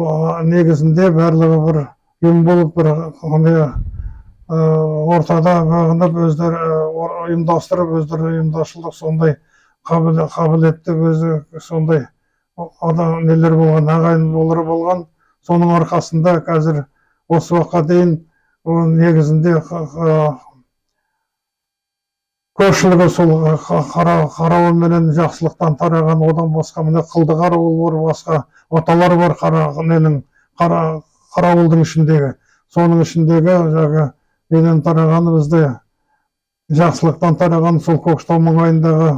негізінде барлығы бір ұйым болып бір ортада бағынып өздері ұйымдастырып, өздері ұйымдашылық сондай қабілетті өзі сондай адам нелер болған, ағайындылары болған. Соның арқасында қазір осы уақытқа дейін негізінде көпшілігі сол қарауыл менен жақсылықтан тараған. Одан басқа міне қылды қарауыл бар, басқа оталар бар қарауылдың ішіндегі. Соның ішіндегі неден тарағаны бізде жақсылықтан тараған сол Көкшетау маңайындағы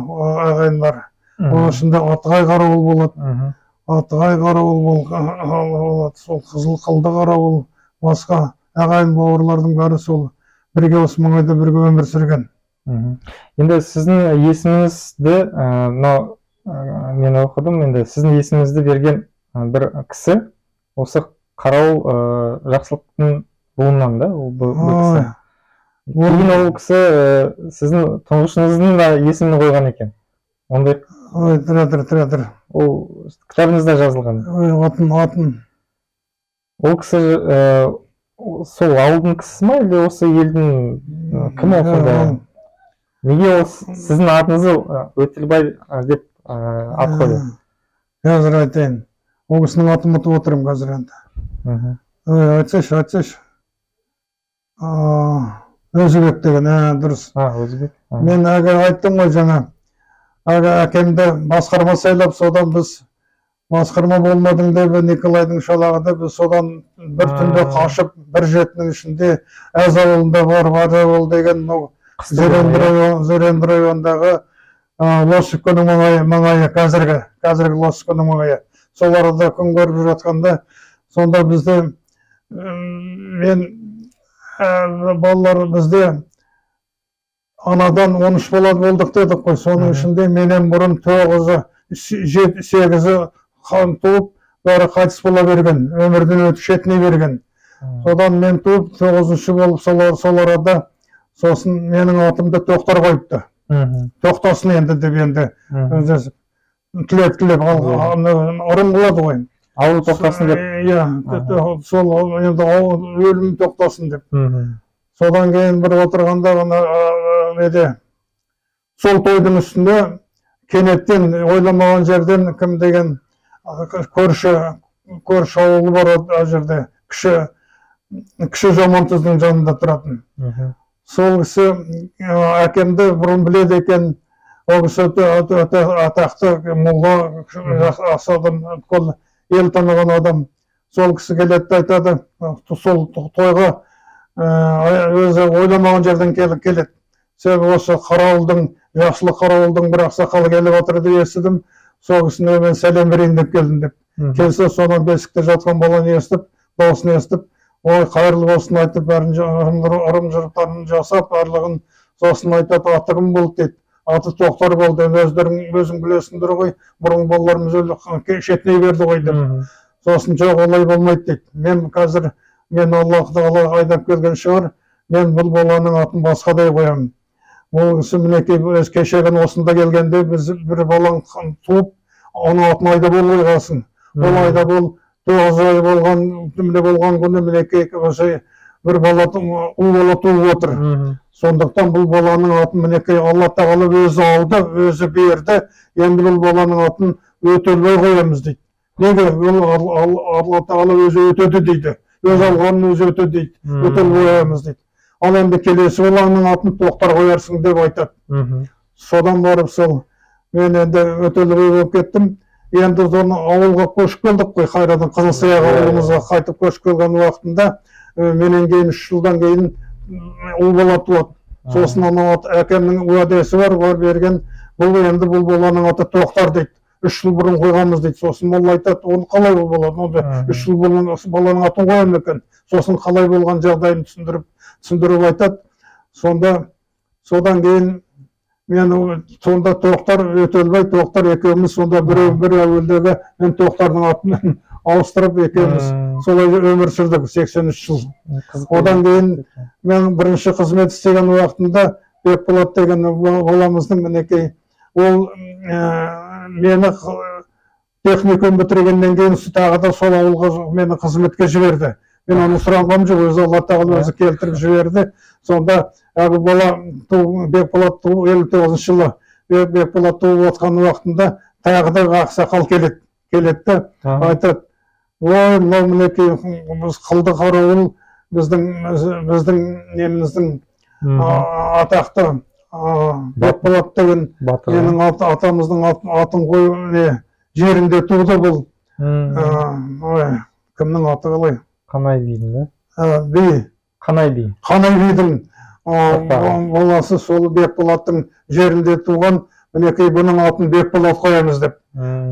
ағайындар. Оның ішінде Атығай қарауыл болады. Атығай қарауыл болады, сол Қызыл қылды қарауыл, басқа ағайын бауырлардың бәрі сол бірге осы маңайда бірге өмір сүрген. Енді сіздің есіміңізді, мен оқыдым, енді сіздің есіміңізді берген бір кісі, осы қарауыл жақсылықтың буынынан да, бұл кісі. Кейін ол кісі сіздің тұңғышыңыздың да есімін қойған екен. Ондай... Тіратыр. Ол кітабыңызда жазылған. Атын. Ол кісі сол ауылдың кісісі ма, или осы елдің кім оқында? Неге ол сіздің атыңызды Өтелбай деп ат қойды? Қазір айтайын. Ол кісінің атын ұмытып отырмын қазір енді. Айтсайшы. Өзібек деген, дұрыс. Өзібек. Мен айттым ғой жаңа. Әкемді басқарма сайлап, содан біз басқарма болмадың деп, Николайдың шалағында біз содан бір түнде қашып, бір жетінің ішінде әз ауылында бар ауыл деген Зөренді райондағы Лосовканың маңайы, қазіргі Лосовканың маңайы. Сол арада күн көріп жатқанда, сонда бізде балалар бізде анадан 13 бала болдық дедік қой. Соның ішінде менен бұрын 8-8-і қан туып, бәрі қайтыс бола берген, өмірден өтіп шетіне берген. Содан мен туып 9-шы болып сол арада, сосын менің атымды Тоқтар қойыпты. Тоқтасын енді деп енді тілеп, ұрым болады ғой. Ауыл тоқтасын деп. Сол енді өлім тоқтасын деп. Содан кейін бір отырғанда сол тойдың үстінде кенеттен ойламаған жерден кім деген көрші ауылы бар о жерде, кіші Жамантұздың жанында тұратын. Сол кісі әкемді бұрын біледі екен. Ол кісі атақты молла, ел таныған адам. Сол кісі келетті айтады, сол тойға өзі ойламаған жерден келеді. Себебі осы қарауылдың, жақсылық қарауылдың бір ақсақалы келіп отырды естідім. Сол кісіне мен сәлем берейін деп келдім деп. Келсе содан бесікте жатқан баланы естіп, дауысын естіп, ой қайырлы болсын айтып, бәрін ырым жырықтарын жасап, барлығын сосын айтады, аты кім болды дейді. Аты Тоқтар болды, өзің білесіңдер ғой, бұрын балаларымыз шетіне берді ғой деп. Сосын жоқ олай болмайды дейді. Мен қазір, мен Аллахты айдап келген шығар, мен бұл баланың атын басқадай қоямын. Ол кісі мінекей өз кешегін осында келгенде біз бір балаң туып, оның атын айдап ол қойғасын. Ол айдап ол 9 ай болған күні мінекей бір бала ұл бала туып отыр. Сондықтан бұл баланың атын мінекей Алла тағала өзі алды, өзі берді. Енді бұл баланың атын Өтелбай қоямыз дейді. Неге? Алла тағала өзі өтеді дейді. Өз алғанын өзі өтеді дейді. Өтелбай қоямыз дейді. Ал енді келесі балаңның атын Тоқтар қоярсың деп айтады. Содан барып сол, мен енді Өтелбай болып кеттім. Енді соны ауылға көшіп келдік қой, Қайрадан Қызылсаяқ ауылымызға қайтып көшіп келген уақытында, менен кейін 3 жылдан кейін ұл бала туады. Сосын әкемнің уәдесі бар берген, бұл енді бұл баланың аты Тоқтар дейді. 3 жыл бұрын қойғанбыз дейді. Сосын ол айтады, оны қалай бұл болады? 3 жыл бұрын баланың атын қоямын екен. Сосын қалай болған жағдайын түсіндіріп айтады. Содан кейін мен сонда Тоқтар, Өтелбай, Тоқтар екеуміз сонда бір әуелдегі мен Тоқтардың атын ауыстырып екеуміз солай өмір сүрдік 83 жыл. Одан кейін мен бірінші қызмет істеген уақытында Бекболат деген баламыздың мінекей, ол мені техникум бітіргеннен кейін тағы да сол ауылға мені қызметке жіберді. Мен оны сұрағам жоқ, өзі Алла тағала өзі келтіріп жіберді. Сонда бала Бекболат 59 жылы Бекболат туып отқан уақытында тағы да ақсақал келеді да айтады, ой, мынау мінекей біз қылды қарауыл біздің неміздің атақты Бекболат деген менің атамыздың атын қою жерінде туды бұл. Кімнің аты қалай? Қанай бидің, би. Қанай би. Қанай бидің баласы сол Бекболаттың жерінде туған, мінекей бұның атын Бекболат қоямыз деп.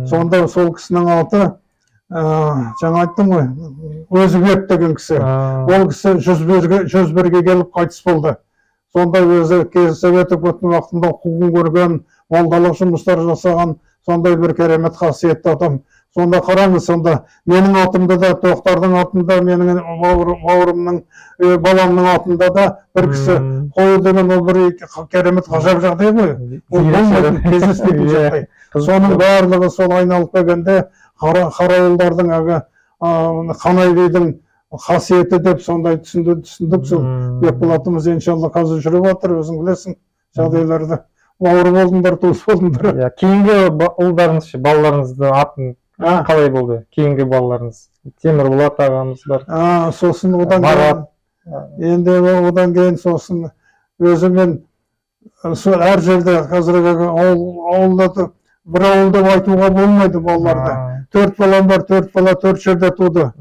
Сонда сол кісінің аты, жаңа айттым ғой, Өзібек деген кісі. Ол кісі 101-ге келіп қайтыс болды. Сонда өзі Совет үкіметінің уақытында қуғын көрген, молдалық жұмыстар жасаған, сондай бір керемет қасиетті адам. Сонда қараңыз, сонда менің атымда да, Тоқтардың атында, менің бауырымның, баламның атында да бір кісі қою деген ол бір керемет ғажап жағдай ғой. Ол кездеспейтін жағдай. Соның барлығы сол айналып келгенде қарауылдардың Қанай бидің қасиеті деп сондай түсіндік. Сол Бекболатымыз иншалла қазір жүріп жатыр, өзің білесің жағдайларды. Бауыр болдыңдар, туыс болдыңдар. Кейінгі ұлдарыңыз, балаларыңыздың атын қалай болды? Кейінгі балаларыңыз? Темірболат ағамыз бар. Сосын одан кейін сосын өзімен әр жерде қазіргі ауылда бір ауылда айтуға болмайды балаларды. 4 балам бар, 4 бала 4 жерде туды.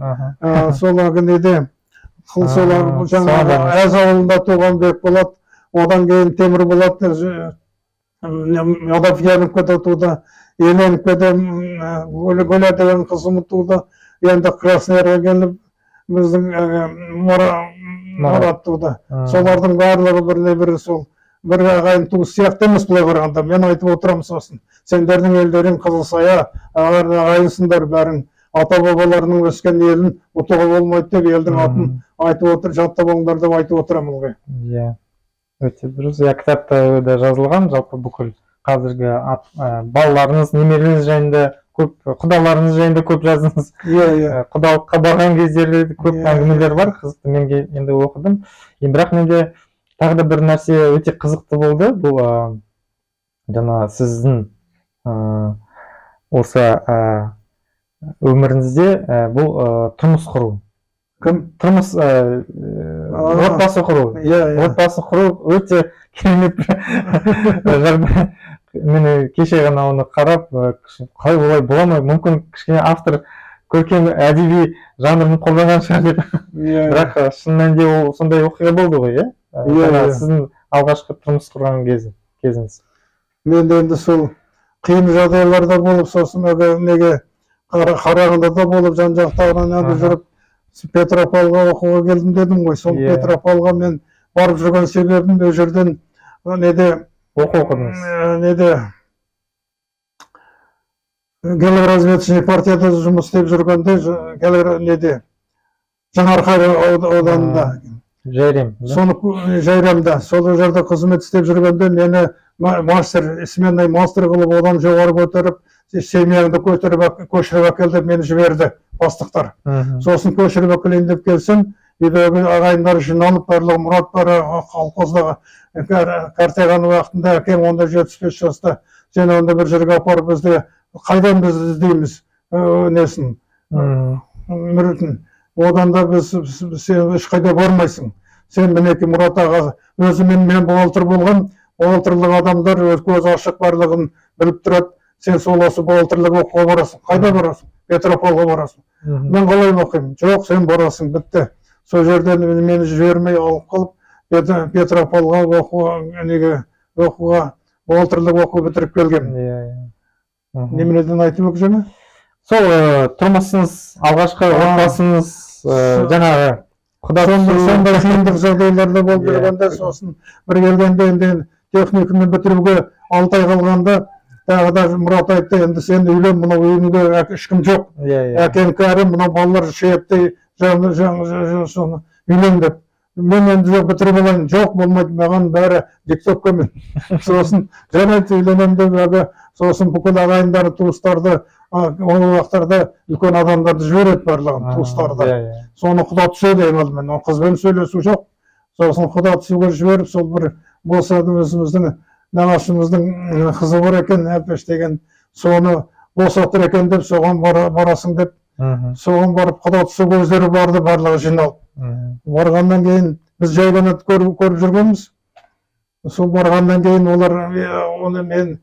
Солағы неде, жаңағы әз ауылында туған Бекболат, одан кейін Темірболат, Адапьяновкада туды, Еленовкада Гүля деген қызым туды, енді Красноярға келіп, біздің Марат туды. Солардың барлығы біріне-бірі сол бір ағайын туыс сияқты емес былай қарағанда. Мен айтып отырамын сосын. Сендердің елдерің Қызылсая, ағайынсыңдар бәрің. Ата-бабаларының өскен елін ұтуға болмайды деп елдің атын айтып отыр, жаттап алыңдар деп айтып отырамын ғой. Иә, өте дұрыс. Кітапта да жазылған, жалпы бүкіл қазіргі балаларыңыз, немерелеріңіз жайында көп, құдаларыңыз жайында көп жаздыңыз. Құдалыққа барған кездерде көп әңгімелер бар, қызықты. Мен енді оқыдым. Бірақ менде тағы да бір нәрсе өте қызықты болды. Бұл жаңа сіздің осы өміріңізде бұл тұрмыс құру. Тұрмыс, отбасы құру. Отбасы құру өте керемет жағдай. Мен кеше ғана оны қарап, қалай олай бола ма? Мүмкін кішкене автор көркем әдеби жанрын қолданған шығар деп. Бірақ шын мәнінде ол сондай оқиға болды ғой, иә? Сіздің алғашқы тұрмыс құрған кезіңіз. Мен енді сол қиын жағдайларда болып, сосын неге Қарағандыда болып, жан-жақтағынан жүріп, Петропавлға оқуға келдім дедім ғой. Сол Петропавлға мен барып жүрген себебім ол жерден неде оқыдыңыз. Геологоразведочный партияда жұмыс істеп жүргенде, неде Жаңарқай ауданында. Жайрамда. Сол жерде қызмет істеп жүргенде мені сменный мастер қылып, одан жоғары көтеріп, семьяңды көшіріп әкелді, мені жіберді бастықтар. Сосын көшіріп әкелейін деп келсем, үйдегі ағайындар жиналып, барлығы Мұрат бары колхоздағы картайған уақытында, әкем онда 75 жаста, сен онда бір жерге апарып бізді, қайдан біз іздейміз несін, мүрітін. Одан да сен ешқайда бармайсың. Сен мінекі Мұрат аға, өзімен мен бухгалтер болған, бухгалтерлік адамдар көз ашық барлығын біліп тұрады. Сен сол осы бухгалтерлік оқуға барасың. Қайда барасың? Петропавлға барасың. Мен қалай оқимын? Жоқ, сен барасың, бітті. Сол жерден мені жібермей алып қалып, Петропавлға оқуға, бухгалтерлік оқу бітіріп келгем. Немеден айтып өк жаңа? Сол тұрмысыңыз, алғашқы отбасыңыз, жаңағы сондай қиындық жағдайларда болып жүргенде, сосын бір келгенде техникумды бітіруге 6 ай қалғанда тағы да Мұрат айтты, енді сен үйлен, мына үйіңде ешкім жоқ. Әкең кәрі, мына балалар шиеттей соны үйлен деп. Мен енді жоқ бітіріп алайын, жоқ болмайды, маған бәрі диктовка мен. Сосын жарайды үйленем деп, сосын бүкіл ағайындары, туыстарды, ол уақыттарда үлкен адамдарды жібереді барлығын, туыстарды. Соны құда түседі ең мен, қызбен сөйлесу жоқ. Сосын құда түсуге жіберіп, сол бір болса өзіміздің нағашымыздың қызы бар екен, әпеш деген, соны босатыр екен деп, соған барасың деп, соған барып құда түсуге өздері барды, барлығы жиналып. Барғаннан кейін біз жай ғана көріп жүргенбіз. Сол барғаннан кейін олар, мен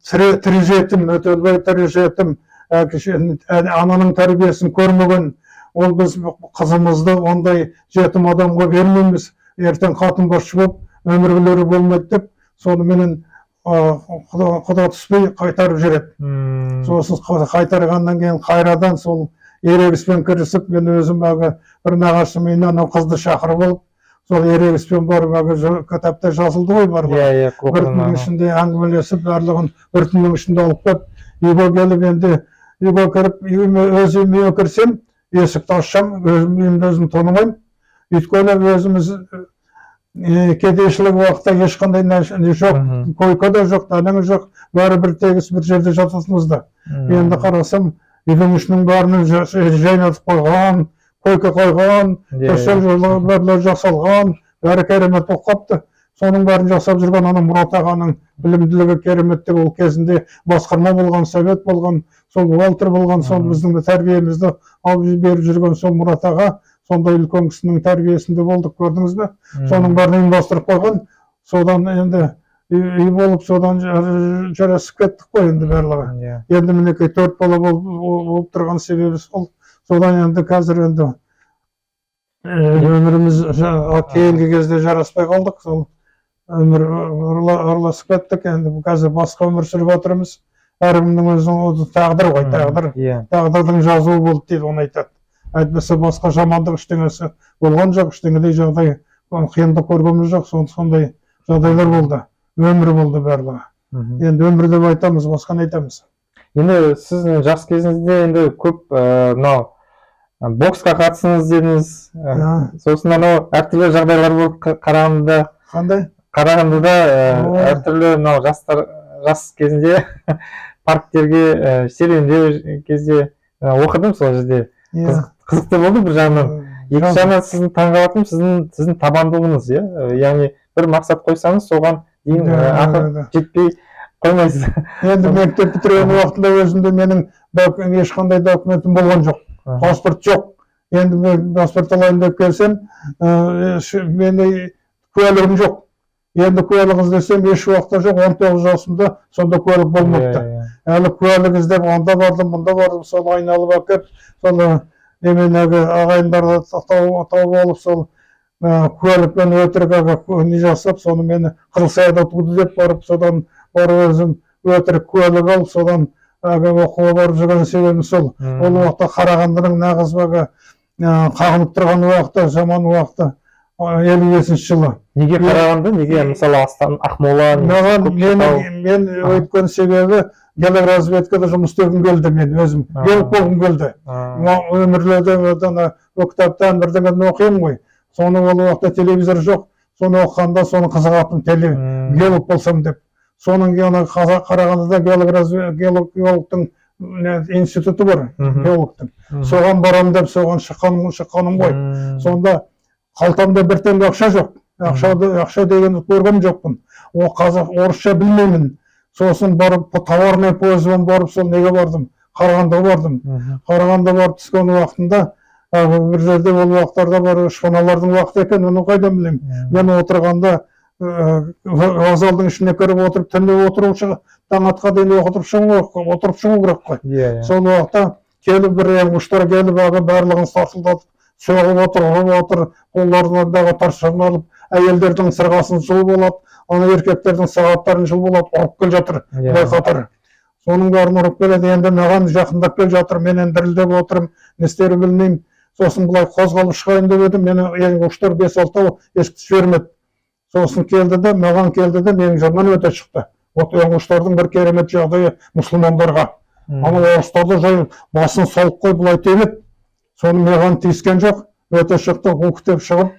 тірі жетім, Өтелбай тірі жетім, ананың тәрбиесін көрмеген, ол біз қызымызды ондай жетім адамға бермейміз, ертең қатын басшы болып, өміргілері болмайды деп, соныменен құда түспей қайтарып жүреді. Сосын қайтарғаннан кейін қайрадан сол ерегіспен кірісіп, мен өзім бір нағашым үйінен қызды шақырып алып, сол ерегіспен барып кітапта жазылды ғой барлығы. Бір түннің ішінде әңгімелесіп, барлығын бір түннің ішінде алып келіп, үйге келіп, енді үйге кіріп, өз үйіме кірсем, есікті ашсам, үйімді өзім танымаймын. Өйткені өзіміз кедейшілік уақытта ешқандай не жоқ, койка да жоқ, дәнеңі жоқ, бәрі бір тегіс бір жерде жататынбызды. Енді қарасам, үйдің ішінің бәрін жайнатып қойған, койка қойған, төсек жолы жасалған, бәрі керемет болып қапты. Соның бәрін жасап жүрген ана Мұрат ағаның білімділігі кереметтік, ол кезінде басқарма болған, совет болған, сол бухгалтер болған, сол біздің тәрбиемізді алып беріп жүрген сол Мұрат аға, сондай үлкен кісінің тәрбиесінде болдық, көрдіңіз бе? Соның бәрін ұйымдастырып қойған, содан енді үй болып, содан жарасып кеттік қой енді барлығы. Енді мінекей 4 бала болып тұрған себебі сол. Содан енді қазір енді өміріміз кейінгі кезде жараспай қалдық, сол өмір ұрласып кеттік, енді қазір басқа өмір сүріп жатырмыз. Әркімнің өзінің тағдыры ғой, тағдыр. Тағдырдың жазуы болды дейді, оны айтады. Әйтпесе басқа жамандық ештеңесі болған жоқ, ештеңедей жағдай қиындық көргеніміз жоқ, сондай жағдайлар болды. Өмір болды барлығы. Енді өмір деп айтамыз, басқаны айтамыз. Енді сіздің жас кезіңізде енді көп мынау боксқа қатысыңыз дедіңіз. Сосын анау әртүрлі жағдайлар болды Қарағандыда. Қандай? Қарағандыда әртүрлі мынау жас кезінде парктерге серуендеу кезде оқыдым сол жерде. Қызықты болды бір жағынан. Екі жағынан сіздің таңғалатыным сіздің табандылығыңыз, яғни бір мақсат қойсаңыз, соған дейін ақыр жетпей қоймайсыз. Енді мектеп бітірген уақытында өзімде менің ешқандай документім болған жоқ. Паспорт жоқ. Енді мен паспорт алайын деп келсем, менің куәлігім жоқ. Енді куәлік іздесем, еш уақытта жоқ, 19 жасымда сонда куәлік болмапты. Әлі куәлік іздеп, анда бардым, мұнда бардым, сол айналып әкеп, сол неменегі ағайындарды тауып алып, сол куәлікпен өтірік не жасап, соны мені Қызылсайда туды деп барып, содан барып өзім өтірік куәлік алып, содан оқуға барып жүрген себебім сол. Ол уақытта Қарағандының нағыз қағынып тұрған уақытта, жаман уақытта, 55 жылы. Неге Қарағанды? Неге мысалы Астан, Ақмола? Мен өйткен себебі геологразведкада жұмыс істегім келді, мен өзім. Геолог болғым келді. Өмірлерде кітаптан бірдеңені оқимын ғой. Соны ол уақытта телевизор жоқ. Соны оқығанда соны қызығатым, геолог болсам деп. Соның Қарағандыда геологтың институты бар, геологтың. Соған барам деп, соған шыққаным ғой. Сонда қалтамда бір теңге ақша жоқ. Ақша дегенді көрген жоқпын. Орысша білмеймін. Сосын барып, товарный поездбен барып, сол неге бардым? Қарағандыға бардым. Қарағандыға барып түскен уақытында, бір жерде ол уақыттарда бар шпаналардың уақыты екен, оны қайдан білемін. Мен отырғанда, вокзалдың ішіне кіріп отырып, түнде отырушы, таң атқа дейін отырып шығу керек қой. Сол уақытта келіп бір еңгіштер келіп, барлығын сарсылдатып, соғып отыр, қолдарындағы таршағын алып, әйелдердің сырғасын жыл болады, ана еркектердің сағаттарын жыл болады, ұрып кел жатыр, байқатыр. Соның бәрін ұрып келеді, енді маған жақындап кел жатыр, мен дірілдеп отырым, не істерін білмеймін. Сосын бұлай қозғалып шығайын деп едім, мені еңгіштер 5-6 есікті жібермеді. Сосын келді де, маған келді де, менің жанымнан өте шықты. Вот оңғыштардың бір керемет жағдайы мұсылмандарға. Ана орыстарды жай басын салып қой былай тебет. Соны маған тиіскен жоқ. Өте шықты оқытып шығып,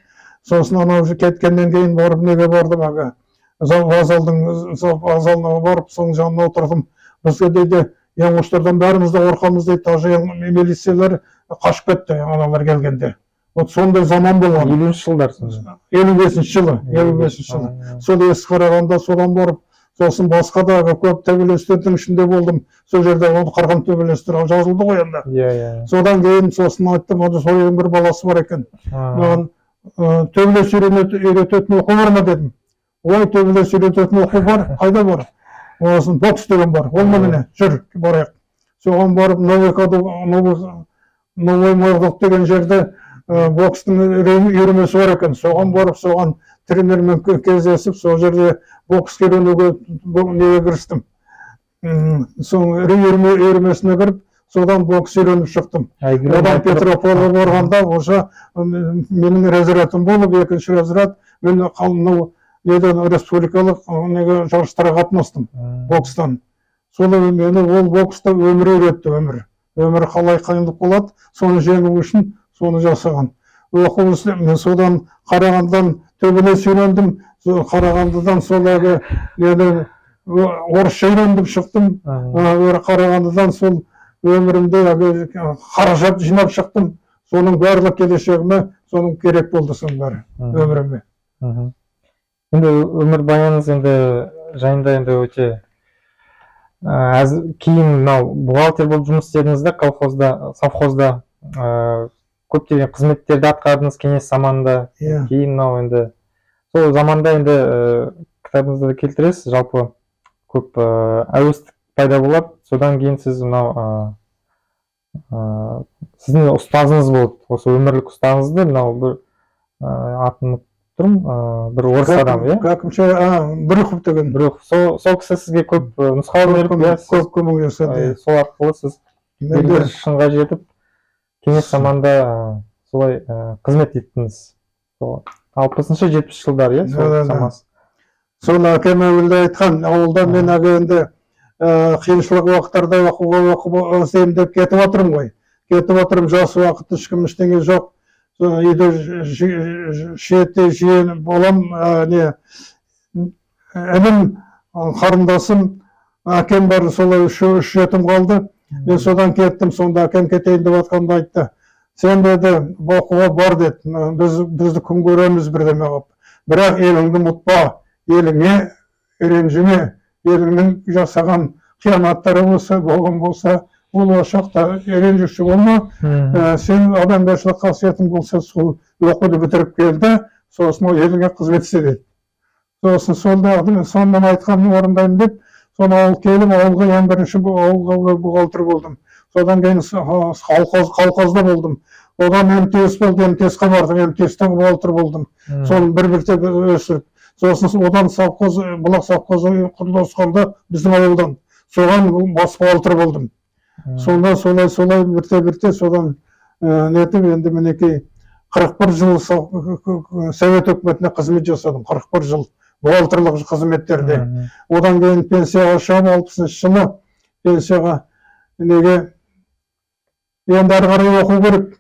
сосын анау кеткеннен кейін барып неге бардым аға. Вокзалына барып, соның жанына отырдым. Бізге дейді, оңғыштардан бәрімізді қорқамыз дейді, даже милициялар қашып кетті аналар келгенде. Вот сондай заман болған. 50-ші жылдар. 55-ші жылы, 55-ші жылы. Сол ескі қарағанда содан барып, сосын басқа да көп төбелестердің ішінде болдым. Сол жерде қырғын төбелестер жазылды ғой енді. Содан кейін сосын айттым, соның бір баласы бар екен. Маған төбелес үйрететін оқу бар ма дедім. Ой, төбелес үйрететін оқу бар, қайда бар? Осын бокс деген бар. Ол міне, жүр, барайық. Соған барып, Новый Мойғдық деген жерде бокстың үйірмесі бар екен. Соған барып, соған тренермен кездесіп, сол жерде бокс үйренуге неге кірістім. Соң үйірмесіне кіріп, содан бокс үйреніп шықтым. Одан Петрополға барғанда, оша менің разрядым болып, екінші разряд, мен республикалық жарыстарға қатынастым бокстан. Сол мені ол бокста өмір үйретті, өмір қалай қиындық болады, соны жеңу үшін соны жасаған. Мен содан Қарағандыдан төбелес үйрендім, Қарағандыдан солағы орысша үйрендім шықтым, Қарағандыдан сол өмірімде қаражат жинап шықтым, соның барлық келешегіме соның керек болды соның бәрі өміріме. Енді өмір баяныңыз жайында өте кейін бухгалтер болып жұмыс істедіңіз да, совхозда көптеген қызметтерді атқардыңыз кеңес заманында. Кейін сол заманда кітабыңызда да келтіресіз, жалпы көп әуестік пайда болады. Содан кейін сіз сіздің ұстазыңыз болды. Осы өмірлік ұстазыңызды бір атын тұрмын, бір орыс адам, Кәкімше, Брюхов деген. Сол кісі сізге көп нұсқау беріп, көп көмектесті. Сол арқылы сіз белгілі шыңға жетіп, кеңес заманда солай қызмет еттіңіз. 60-70 жылдар, сол самасы. Соны әкем әуелде айтқан, ауылда мен әгенде қиыншылық уақыттарда оқуға өсейін деп кетіп отырмын ғой. Кетіп отырмын, жас уақыт ешкім ештеңе жоқ. Үйде шиетте жиен болам, інім, қарындасым, әкем бар, солай үш жетім қалды. Мен содан кеттім, сонда әкем кетейін деп атқанда айтты. Сен деді, оқуға бар деді, бізді күн көреміз бірдеме қып. Бірақ еліңді ұмытпа, еліңе ренжіме, еліңнің жасаған қиянаттары болған болса, ол шақта ренжуші болма. Сен адамгершілік қасиетің болса, сол оқуды бітіріп келді, сосын еліңе қызмет істе деді. Сосын сондан айтқанын орындаймын деп, соны ауыл келіп, ауылға ең бірінші ауылға бухгалтер болдым. Содан кейін колхозда болдым. Одан МТС болды, МТС-қа бардым, МТС-тен бухгалтер болдым. Соны бір-бірте өсіріп. Сосын одан бұлақ совхозы құрылысқанда біздің ауылдан. Соған бас бухгалтер болдым. Сонда солай бірте содан нетіп, енді мінекей 41 жыл Совет өкіметіне қызмет жасадым, 41 жыл бухгалтерлық қызметтерде. Одан кейін пенсияға шығып, 60-шы жылы пенсияға неге енді ары қарай оқу керек,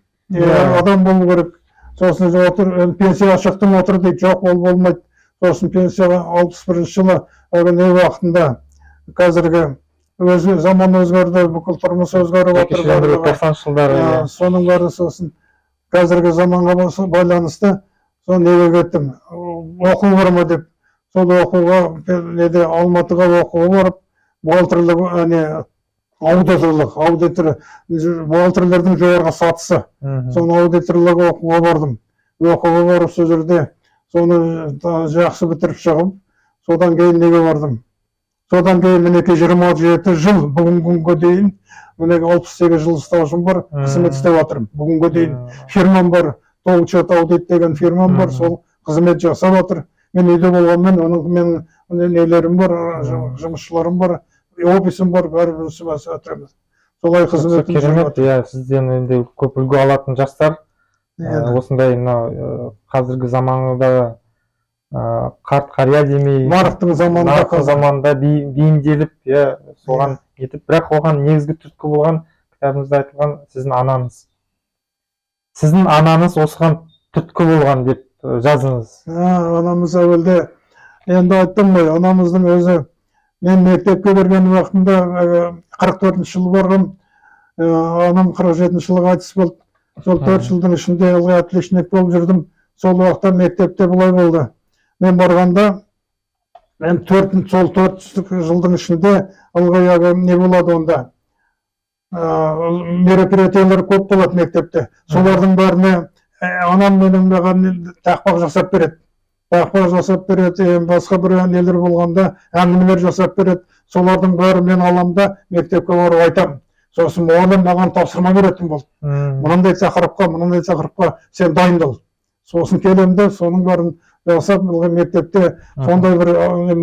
адам болу керек. Сосын пенсияға шықтым отыр дейді, жоқ ол болмайды. Сосын пенсияға 61-ші жылы не уақытында қазіргі заман өзгерді, бүкіл тұрмыс өзгеріп отыр. Соның бәрі сосын қазіргі заманға байланысты соны неге кеттім, оқу бар ма деп. Сол оқуға Алматыға оқуға барып, бухгалтерлік аудитор, бухгалтерлердің жоғарғы сатысы. Соны аудиторлық оқуға бардым. Оқуға барып сол жерде соны жақсы бітіріп шығып, содан кейін неге бардым. Содан кейін мінеке 27 жыл бүгінгі күнге дейін, мінеке 68 жыл стажым бар, қызмет істеп жатырмын. Бүгінге дейін фирмам бар, Толчет аудит деген фирмам бар, сол қызмет жасап жатыр. Мен үйде болғанмен, оның нелерім бар, жұмысшыларым бар, офисім бар, бәрі өтіреміз. Солай қызметім жүріп жатыр. Сізден енді көп үлгі алатын жастар, осындай қазіргі заманға қарт қария демей нарықтың заманында бейімделіп, соған кетіп, бірақ оған негізгі түрткі болған кітабыңызда айтылған сіздің анаңыз. Сіздің анаңыз осыған түрткі болған деп жазыңыз. Анамыз әуелде, енді айттым ғой, анамыздың өзі, мен мектепке берген уақытында 44-ші жылы барғам, анам 47-ші жылы қайтыс болды. Сол 4 жылдың ішінде ылғи отличник болып жүрдім. Сол уақытта мектепте бұлай болды. Мен барғанда, мен сол 4 жылдың ішінде ылғи не болады онда? Мероприятиялар көп болады мектепте. Солардың бәріне анам менің маған тақпақ жасап береді. Тақпақ жасап береді, басқа бір нелер болғанда әңгімелер жасап береді. Солардың бәрі мен аламда мектепке барып айтамын. Сосын мұғалім маған тапсырма беретін болды. Мынандай тақырыпқа сен дайындал. Сосын келемді, соның бәрін жасап, мектепте сондай бір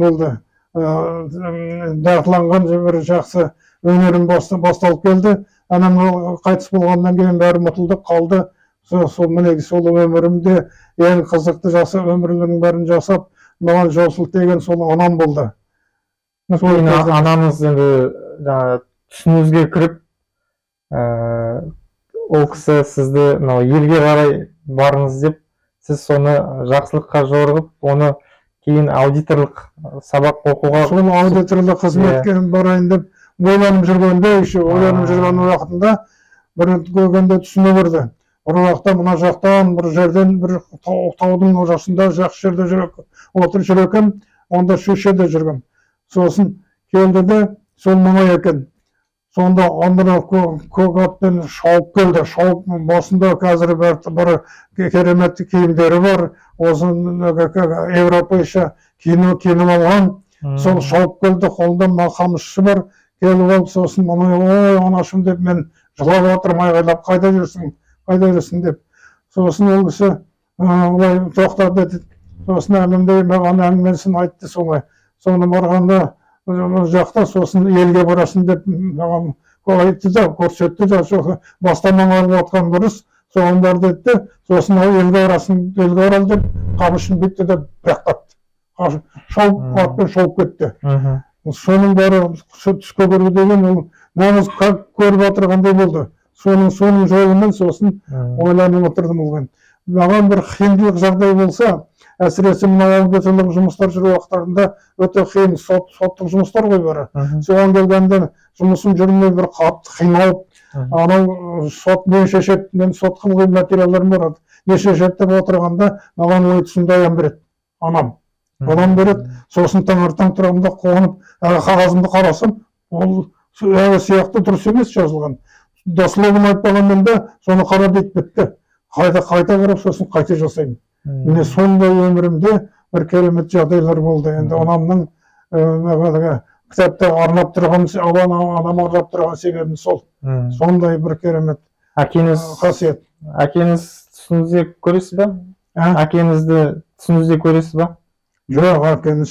болды. Дағдыланған бір жақсы өнерім басталып келді. Анам қайтыс болғаннан кейін бәрі ұмытылды қалды. Сол өмірімде ең қызықты өмірлердің бәрін жасап, маған жол деген сол анам болды. Анаңыз енді түсіңізге кіріп, ол кісі сізді елге қарай барыңыз деп, сіз соны жақсылыққа жорығып, оны кейін аудиторлық сабақ оқуға... Сол аудиторлық қызметке барайын деп ойланып жүргенде, ойланып жүрген уақытында бір көргенде түсіне кірді. Бір уақытта мына жақтан, бір жерден, бір таудың ортасында жақсы жерде отырып жүр екен, онда шешеде жүргем. Сосын келді де, сол маңай екен. Сонда андыра көк атпен шауып келді. Шауып басында қазір бір керемет киімдері бар. Осы Европаша киініп алған. Сол шауып келді, қолында қамшысы бар. Келіп алып, сосын ой анашым деп мен жылап отырмын, айғайлап, қайда жүрсің деп. Сосын ол кісі олай тоқтады. Сосын маған әңгімесін айтты солай. Соны барғанда жақта сосын елге барасың деп маған айтты да, көрсетті да, бастамаң алып отқан дұрыс, соған бар деді. Сосын елге барал деп қамшын бітті де бірақтапты. Атпен шауып кетті. Соның бәрі түске көру деген ол нағыз көріп отырғандай болды. Соның жолымен сосын ойланып отырдым олған. Маған бір қиындық жағдай болса, әсіресе мына аудиторлық жұмыстар жүру уақыттарында өте қиын, соттық жұмыстар ғой бәрі. Соған келгенде жұмысым жүрмей бір қатты қиналып, анау сот не шешеді, мен сот қылған материалдарым бар. Не шешеді деп отырғанда маған ой түсімде аян береді. Анам береді. Сосын таңертең тұрамда қуанып, қағазымды қарасам, ол сияқты дұрыс емес жазылған. Дословын айтпағанмен де соны қара деп бітті. Қайта қарап, сосын қайта жасаймын. Міне сондай өмірімде бір керемет жағдайлар болды. Енді анамның кітапта арнап тұрған, анам арнап тұрған себебім сол. Сондай бір керемет қасиет. Әкеңіз түсіңізде көресіз ба? Әкеңізді түсіңізде көресіз ба? Жоқ, әкеміз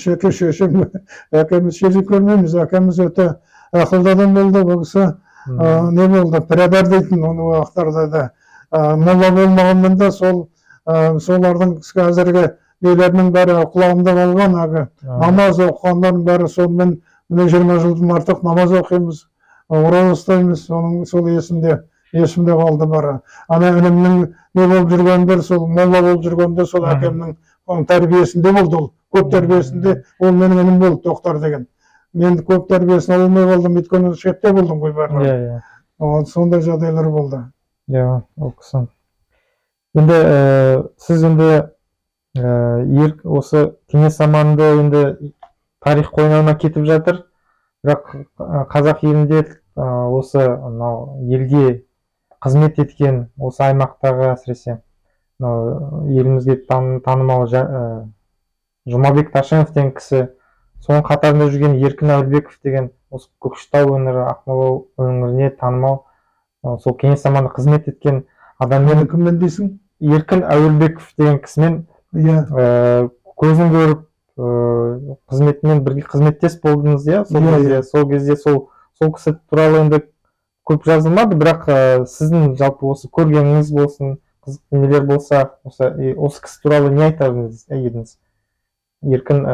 шешім көрмейміз. Әкеміз өте ақылды адам болды. Бұл кісі не болды? Пірадар дейтін оны уақыттарда да. Молла болмағанмен да солардың қазіргі нелерінің бәрі құлағымда қалған. Намаз оқығандардың бәрі сонымен 20 жылдан артық намаз оқимыз, ораза ұстаймыз, сол есімде қалды бары. Ана інімнің не болып жүргенде, сол молла болып жүргенде, сол әкемнің тәрбиесінде болды ол. Көп тәрбиесінде ол менің інім болды, Тоқтар деген. Мен көп тәрбиесін ала алмай қалдым, өйткені шетте болдым ғой бәрі. Сондай жағдайлар болды. Ол кісі. Енді сіз осы кеңес заманында енді тарих қойнауына кетіп жатыр, бірақ қазақ елінде осы елге қызмет еткен, осы аймақтағы әсіресе елімізге танымал Жұмабек Ташенов деген кісі, соның қатарында жүрген Еркін Әуелбеков деген осы Көкшетау өңірі, Ақмола өңіріне танымал сол кеңес заманында қызмет еткен адаммен. Кіммен дейсің? Еркін Әуелбеков деген кісімен көзін көріп қызметімен бірге қызметтес болдыңыз, сол кезде сол кісі туралы енді көп жазылмады, бірақ сіздің жалпы осы көргеніңіз болсын, қызықты нелер болса, осы кісі туралы не айтар едіңіз? Еркін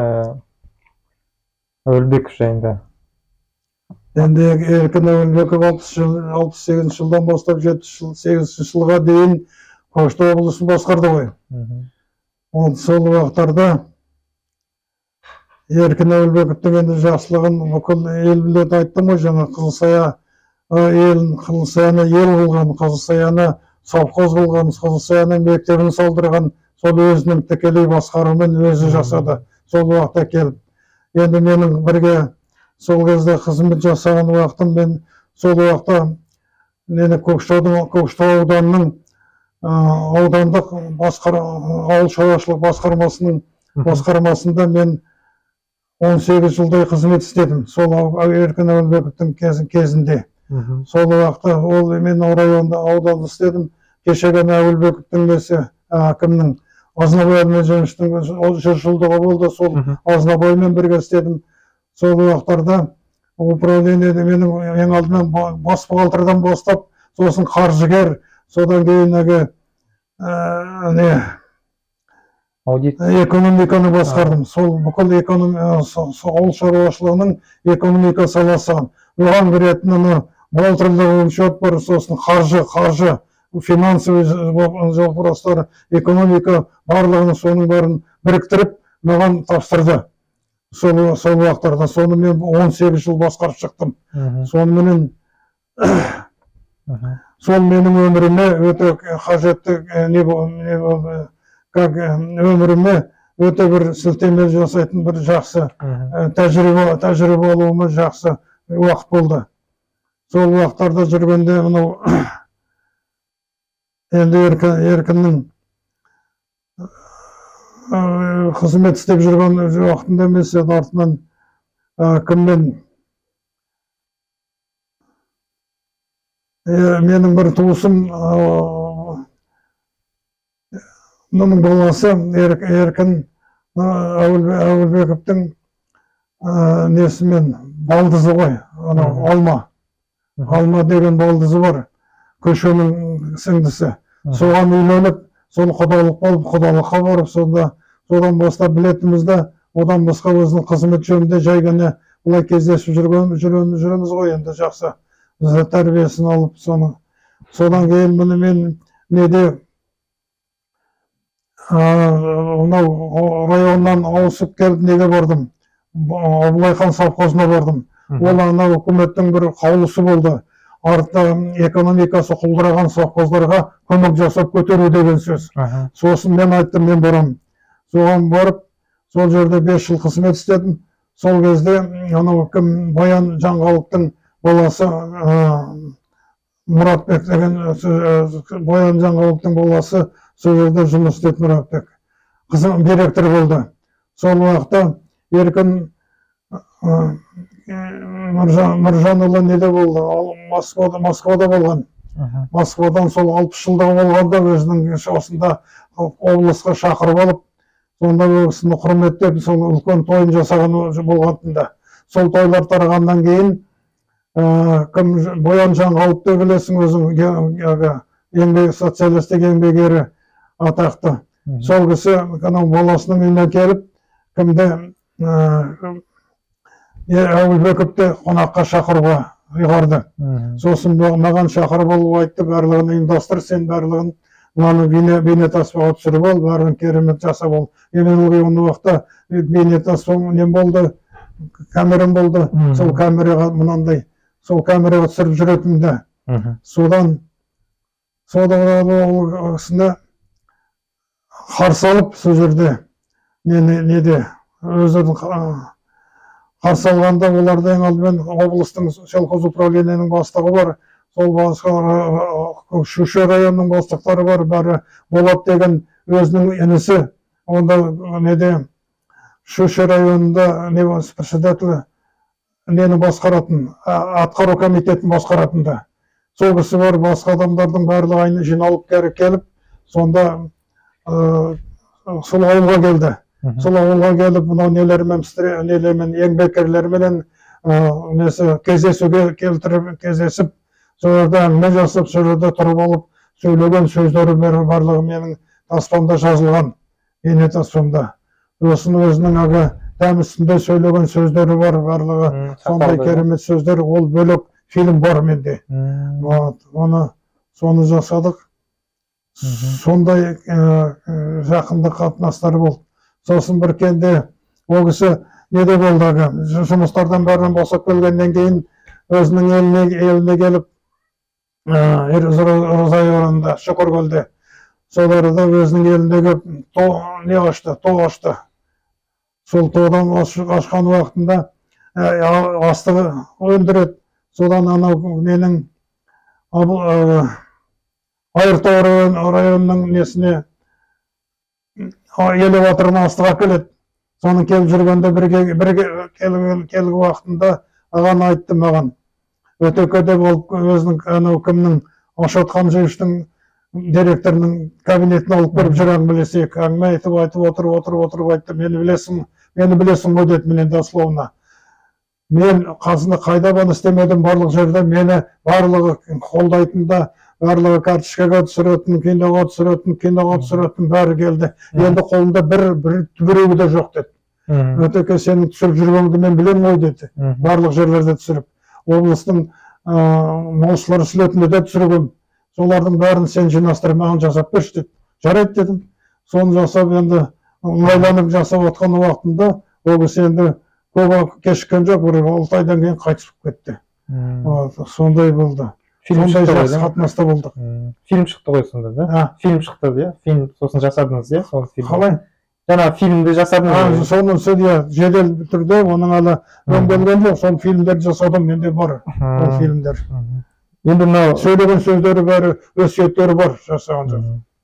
Өлбеков жайында. Енді Еркін Өлбеков 68 жылдан бастап 78 жылға дейін Көкшетау облысын басқарды ғой. Сол уақыттарда Еркін Өлбековтің енді жақсылығын бүкіл ел біледі, айттым ғой жаңа. Қызылсаяны ел қылған, Қызылсаяны совхоз қылған, Қызылсаяның мектебін салдырған, сол өзінің тікелей басқаруымен өзі жасады. Сол уақытта келіп. Енді менің бірге сол кезде қызмет жасаған уақытым, мен сол уақытта Көкшетау ауданының аудандық ауыл шаруашылық басқармасында мен 18 жылдай қызмет істедім. Сол Еркін Өлбековтің кезінде. Сол уақытта мен районда ауданда істедім. Кешегі Өлбековтің несі әкімнің Азнабаймен жұмыстың 10 жылдығы болды. Сол Азнабаймен бірге істедім. Сол уақыттарда управлениеде менің ең алдымен бас бухгалтердан бастап, сосын қаржыгер, содан кейін экономиканы басқардым. Сол бүкіл ауыл шаруашылығының экономика саласы. Оған кіретін бухгалтерлік учет бар, сосын қаржы, финансовый вопростар, экономика барлығын соның барын біріктіріп маған тапсырды. Сол уақыттарда соны мен 18 жыл басқарып шықтым. Сонымен сол менің өміріме өте қажетті өміріме өте бір сілтеме жасайтын бір жақсы тәжірибе алуыма жақсы уақыт болды. Сол уақыттарда жүргенде енді Еркіннің қызмет істеп жүрген уақытында емес, артынан кіммен менің бір туысым мұның баласы Еркін Өлбековтің несімен балдызы ғой, Алма деген балдызы бар, көшенің сіңдісі. Соған үйленіп, сол құдалық болып, құдалыққа барып, содан бастап білетімізді, одан басқа өзінің қызмет жөнінде жай ғана бұлай кездесіп жүреміз ғой, енді жақсы тәрбиесін алып, содан кейін мұны мен районнан ауысып келіп неге бардым, Абылайхан совхозына бардым. Ол үкіметтің бір қаулысы болды. Артта экономикасы құлдыраған совхоздарға көмек жасап көтеру деген сөз. Сосын мен айттым, мен барам. Соған барып, сол жерде 5 жыл қызмет істедім. Сол кезде Баян Жанғаловтың баласы Мұратбек деген, Баян Жанғаловтың баласы сол жерде жұмыс істеді. Мұратбек директор болды. Сол уақытта Еркін Нұржанұлы неде болды, Москвада болған. Москвадан сол 60 жылдағы болғанда өзінің осында облысқа шақырып алып, сонда өзінің құрметтеп, сол үлкен тойын жасаған болғандында. Сол тойлар тарағаннан кейін, Баян Жанғаловты білесің, өзің социалистік еңбек ері атақты. Сол кісі баласының үйіне келіп, Өлбековті қонаққа шақыруға ұйғарды. Сосын маған шақырып алып айтты, барлығын ұйымдастыр, сен барлығын бейнетаспаға түсіріп ал, барлығын керемет жасап ал. Мен оны уақытта бейнетаспа нем болды, камерам болды, сол камераға мұнандай, сол камераға түсіріп жүретімді. Содан ол кісіні қарсы алып, сол жерде өздердің қарсы алғанда, оларда ең алдымен облыстың селхоз управлениенің бастығы бар, сол Шүше районының бастықтары бар, бәрі Болат деген өзінің інісі, онда Шүше районында председателі басқаратын, атқару комитетін басқаратында. Сол кісі бар, басқа адамдардың барлығы жиналып келіп, сонда сол ауылға келді. Сол ауылға келіп, мынау нелермен еңбеккерлермен кездесіп, сол жерде әңгіме жасап, сол жерде тұрып алып, сөйлеген сөздері барлығы менің таспамда жазылған, бейнетаспамда. осының өзінің ағы дәм үстінде сөйлеген сөздері бар, барлығы сондай керемет сөздер, ол бөлек фильм бар менде. Соны жасадық. Сондай жақындық қатынастар болды. Сосын бір кенде ол кісі неде болды ағы, жұмыстардан бәрінен босап келгеннен кейін өзінің еліне келіп, Розай орнында, Шұқыркөлде, соларда өзінің еліндегі не ашты, тоқ ашты. Сол тоғдан ашқан уақытында астығы өндіреді. Содан анау менің Айыртау районының несіне элеваторына астыға келеді. Соның келіп жүргенде бір келгі уақытында аған айтты маған. Өтекеде болып өзінің анау кімнің Ашот Қамжиевтің директорының кабинетін алып беріп жүр әңгімелесек. Әңгіме айтып отырып айтты. Мені білесің ғой деді менен дословно. Мен қасында қайда баны істемедім, барлық жерде мені барлығы қолдайтында, барлығы карточкаға түсіретін, киноға түсіретін бәрі келді. Енді қолында біреуі де жоқ деді. Өтеке сенің түсіріп жүргеніңді мен білем ғой деді. Барлық жерлерде түсіріп. Облыстың малшылар слетінде де түсіргем. Солардың бәрін сен жинастырып маған жасап берші деді. Жарайды дедім. Соны жасап енді ыңғайланып жасап отқан уақытында ол кісі енді көп кешіккен жоқ, бір 6 айдан кейін қайтыс болып кетті. Сондай болды. Сондай жақсы қатынаста болдық. Фильм шықты ғой сонда, да? Фильм шықты, иә? Фильм сосын жасадыңыз, иә? Қалай? Жаңа фильмді жасадыңыз. Соны жедел түрде, оның әлі өңделген жоқ, сол фильмдерді жасадым, менде бар ол фильмдер. Енді мынау сөйлеген сөздері бәрі, өсиеттері бар жасаған жоқ.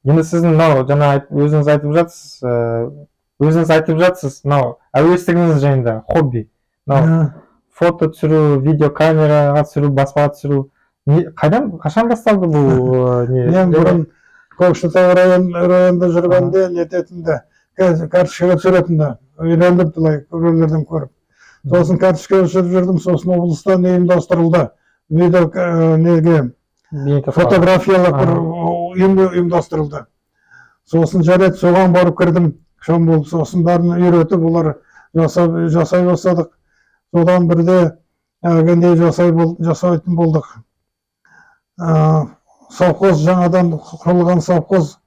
Енді сіздің мынау жаңа өзіңіз айтып жатсыз, мынау әуестігіңіз жайында, хобби. Фото түсіру, видеокамераға түсіру, баспаға түсіру. Қашан басталды бұл? Мен бұрын Көкшетау районында жүргенде нететінде, карточкаға түсіретінде, үйрендім былай көрерлерден көріп. Сосын карточкаға түсіріп жүрдім, сосын облыстан ұйымдастырылды. Фотографиялық бір ұйымдастырылды. Сосын жарайды, соған барып кірдім. Сосын бәрін үйретіп, олар жасай бастадық. Содан бірде жасайтын болдық. Совхоз, жаңадан құрылған совхоз,